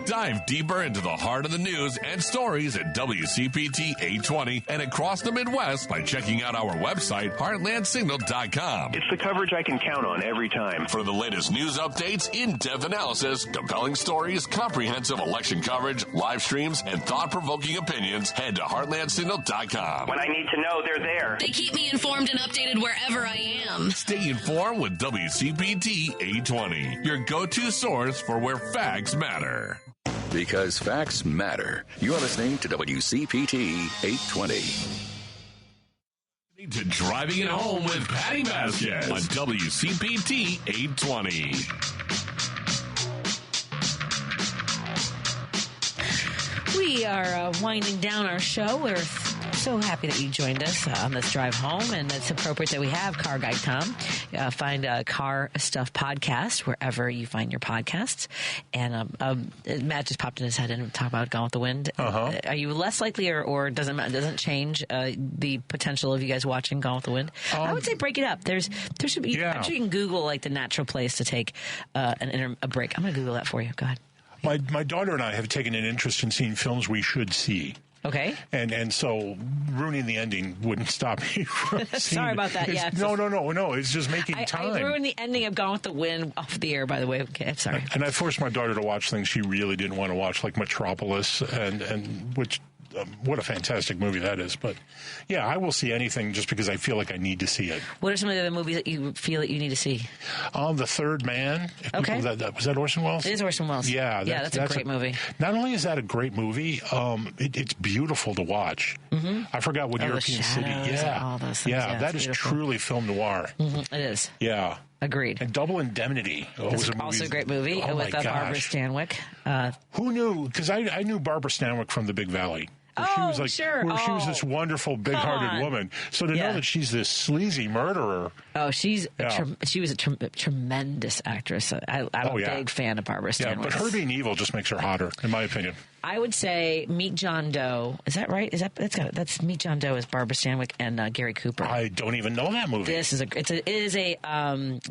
Dive deeper into the heart of the news and stories at WCPT 820 and across the Midwest by checking out our website, heartlandsignal.com. It's the coverage I can count on every time. For the latest news updates, in-depth analysis, compelling stories, comprehensive election coverage, live streams, and thought-provoking opinions, head to heartlandsignal.com. When I need to know, they're there. They keep me informed and updated wherever I am. Stay informed with WCPT 820, your go-to source for where facts matter. Because facts matter. You're listening to WCPT 820. To Driving It Home with Patti Vasquez on WCPT 820. We are winding down our show. We're so happy that you joined us on this drive home, and it's appropriate that we have Car Guy Tom. Find Car Stuff Podcast wherever you find your podcasts. And Matt just popped in his head and talked about Gone with the Wind. Are you less likely, or doesn't change the potential of you guys watching Gone with the Wind? I would say break it up. There should be. I'm sure you can Google like the natural place to take a break. I'm going to Google that for you. Go ahead. My daughter and I have taken an interest in seeing films we should see. Okay. And so ruining the ending wouldn't stop me from seeing Sorry about that, No. It's just making time. I ruined the ending of Gone with the Wind off the air, by the way. Okay, I'm sorry. And I forced my daughter to watch things she really didn't want to watch, like Metropolis, and which... what a fantastic movie that is. But, yeah, I will see anything just because I feel like I need to see it. What are some of the other movies that you feel that you need to see? The Third Man. Okay. Was that Orson Welles? It is Orson Welles. Yeah. That's a great movie. Not only is that a great movie, it's beautiful to watch. Mm-hmm. I forgot what European city. Yeah. All those things. Yeah, that is truly film noir. Mm-hmm. It is. Yeah. Agreed. And Double Indemnity was also a great movie with Barbara Stanwyck. Who knew? Because I knew Barbara Stanwyck from The Big Valley. She was like, sure. She was this wonderful, big-hearted woman. So to know that she's this sleazy murderer. Oh, she was a tremendous actress. I'm a big fan of Barbara Stanwyck. Yeah, but her being evil just makes her hotter, in my opinion. I would say Meet John Doe. Is that right? That's Meet John Doe is Barbara Stanwyck and Gary Cooper. I don't even know that movie. It is a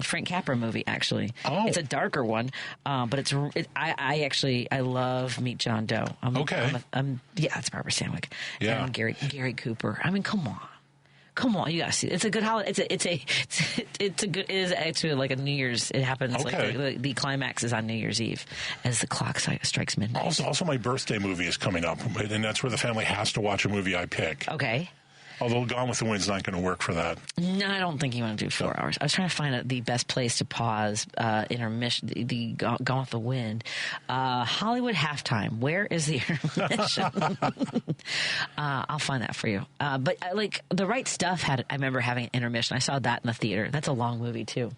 Frank Capra movie, actually. Oh. It's a darker one, but I love Meet John Doe. It's Barbara Stanwyck and Gary Cooper. I mean, come on, you gotta see it. It's a good holiday. It is actually like a New Year's. It happens like the climax is on New Year's Eve as the clock strikes midnight. Also, my birthday movie is coming up, and that's where the family has to watch a movie I pick. Okay. Although Gone with the Wind's not going to work for that. No, I don't think you want to do 4 hours. I was trying to find the best place to pause intermission. The Gone with the Wind, Hollywood halftime. Where is the intermission? I'll find that for you. But like The Right Stuff I remember having an intermission. I saw that in the theater. That's a long movie too.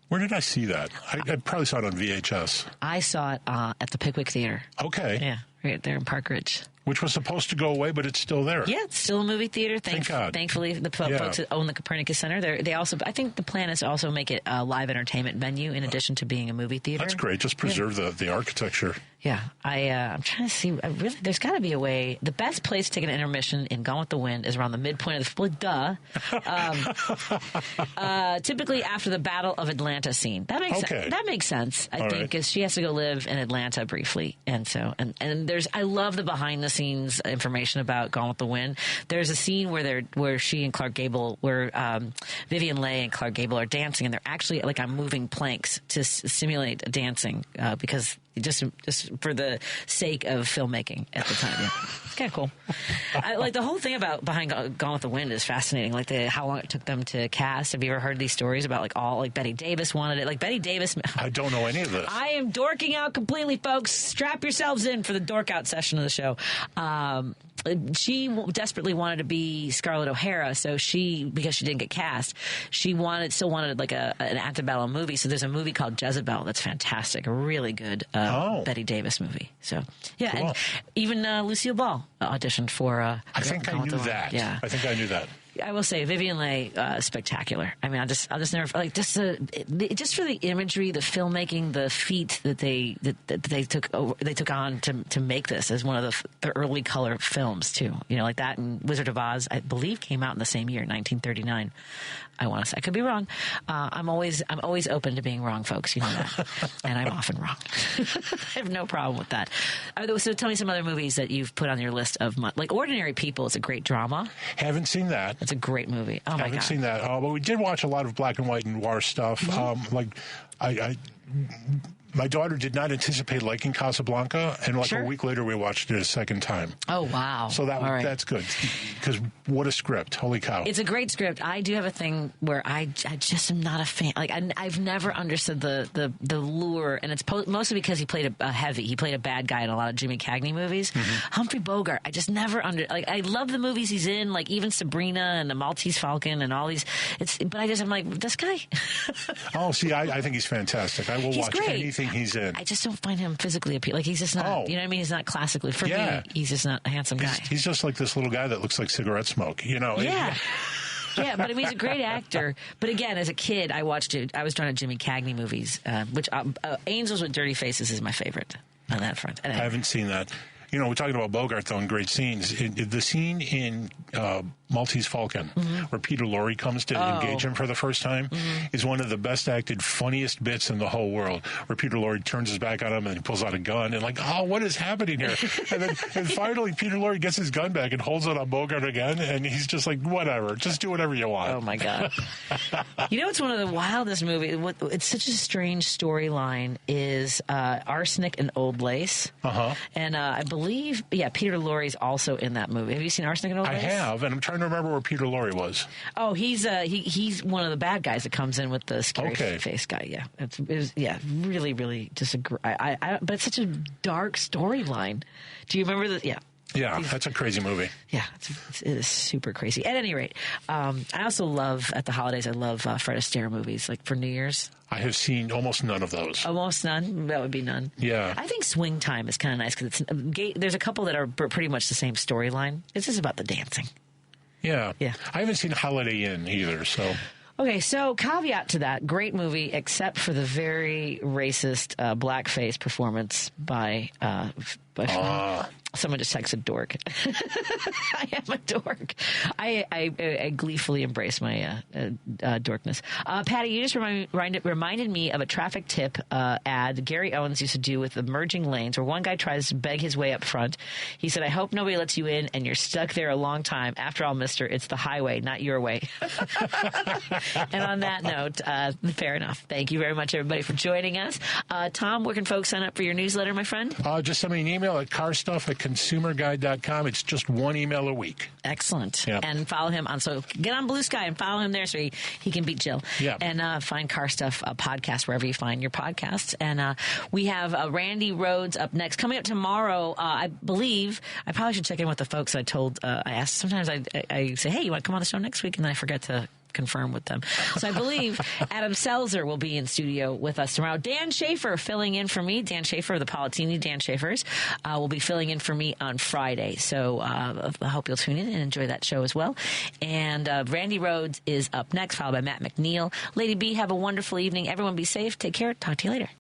Where did I see that? I probably saw it on VHS. I saw it at the Pickwick Theater. Okay. Yeah, right there in Park Ridge. Which was supposed to go away, but it's still there. Yeah, it's still a movie theater. Thank God. Thankfully, the folks that own the Copernicus Center, they also, I think the plan is to also make it a live entertainment venue in addition to being a movie theater. That's great. Just preserve the architecture. Yeah, I'm trying to see. There's got to be a way. The best place to take an intermission in Gone with the Wind is around the midpoint of the typically after the Battle of Atlanta scene. That makes sense. That makes sense. I think because she has to go live in Atlanta briefly, and so and I love the behind the scenes information about Gone with the Wind. There's a scene where she and Clark Gable, where Vivien Leigh and Clark Gable are dancing, and they're actually like on moving planks to simulate dancing because. Just for the sake of filmmaking at the time. Yeah. It's kind of cool. Like the whole thing about behind Gone with the Wind is fascinating. Like how long it took them to cast. Have you ever heard these stories about like Bette Davis wanted it? Like Bette Davis. I don't know any of this. I am dorking out completely, folks. Strap yourselves in for the dork out session of the show. She desperately wanted to be Scarlett O'Hara, so because she didn't get cast, she still wanted like an antebellum movie. So there's a movie called Jezebel that's fantastic, a really good Bette Davis movie. So yeah, cool. And even Lucille Ball auditioned for. I think I knew that. Yeah, I think I knew that. I will say Vivien Leigh, spectacular. I mean, I'll just never like just for the imagery, the filmmaking, the feat that they took on to make this as one of the early color films too. You know, like that and Wizard of Oz, I believe, came out in the same year, 1939. I want to say, I could be wrong. I'm always open to being wrong, folks. You know that, and I'm often wrong. I have no problem with that. So tell me some other movies that you've put on your list of like Ordinary People is a great drama. Haven't seen that. It's a great movie. Oh my God. Haven't seen that. But we did watch a lot of black and white and noir stuff. My daughter did not anticipate liking Casablanca, and a week later we watched it a second time. Oh, wow. So that's good, because what a script. Holy cow. It's a great script. I do have a thing where I just am not a fan. Like, I've never understood the lure, and it's mostly because he played he played a bad guy in a lot of Jimmy Cagney movies. Mm-hmm. Humphrey Bogart, I just never I love the movies he's in, like even Sabrina and The Maltese Falcon and all these. But I'm like, this guy. Oh, see, I think he's fantastic. I will watch anything he's in. I just don't find him physically appealing. Like, he's just not, you know what I mean? He's not classically, for me, he's just not a handsome guy. He's just like this little guy that looks like cigarette smoke, you know? Yeah. Yeah, but I mean, he's a great actor. But again, as a kid, I watched it. I was drawn to Jimmy Cagney movies, which Angels with Dirty Faces is my favorite on that front. I haven't seen that. You know, we're talking about Bogart, though, and great scenes. The scene in Maltese Falcon, where Peter Lorre comes to engage him for the first time, is one of the best acted, funniest bits in the whole world, where Peter Lorre turns his back on him and he pulls out a gun and what is happening here? and finally Peter Lorre gets his gun back and holds it on Bogart again, and he's just like, whatever, just do whatever you want. Oh, my God. You know, it's one of the wildest movies. It's such a strange storyline is Arsenic and Old Lace. And I believe, Peter Lorre's also in that movie. Have you seen Arsenic and Old Lace? I have, and I'm trying to remember where Peter Lorre was. Oh, he's one of the bad guys that comes in with the scary face guy. Yeah, it was really, really disagree. But it's such a dark storyline. Do you remember that? Yeah. Yeah, that's a crazy movie. Yeah, it is super crazy. At any rate, I also love, at the holidays, I love Fred Astaire movies, like for New Year's. I have seen almost none of those. Almost none? That would be none. Yeah. I think Swing Time is kind of nice because there's a couple that are pretty much the same storyline. It's just about the dancing. Yeah. I haven't seen Holiday Inn either, so... Okay, so caveat to that, great movie, except for the very racist blackface performance by someone just texted dork. I am a dork. I gleefully embrace my dorkness. Patty, you just reminded me of a traffic tip ad Gary Owens used to do with the merging lanes, where one guy tries to beg his way up front. He said, "I hope nobody lets you in, and you're stuck there a long time. After all, mister, it's the highway, not your way." And on that note, fair enough. Thank you very much, everybody, for joining us. Tom, where can folks sign up for your newsletter, my friend? Just send me an email at carstuff@consumerguide.com. It's just one email a week. Excellent. Yep. And follow him so get on Blue Sky and follow him there so he can beat Jill. Yeah. And find Car Stuff podcast wherever you find your podcasts. And we have Randy Rhodes up next. Coming up tomorrow, I believe, I probably should check in with the folks I asked. Sometimes I say, hey, you want to come on the show next week? And then I forget to confirm with them. So I believe Adam Selzer will be in studio with us tomorrow. Dan Schaefer filling in for me. Dan Schaefer of the Politini Dan Schaefers will be filling in for me on Friday. So I hope you'll tune in and enjoy that show as well. And Randy Rhodes is up next, followed by Matt McNeil. Lady B, have a wonderful evening. Everyone be safe. Take care. Talk to you later.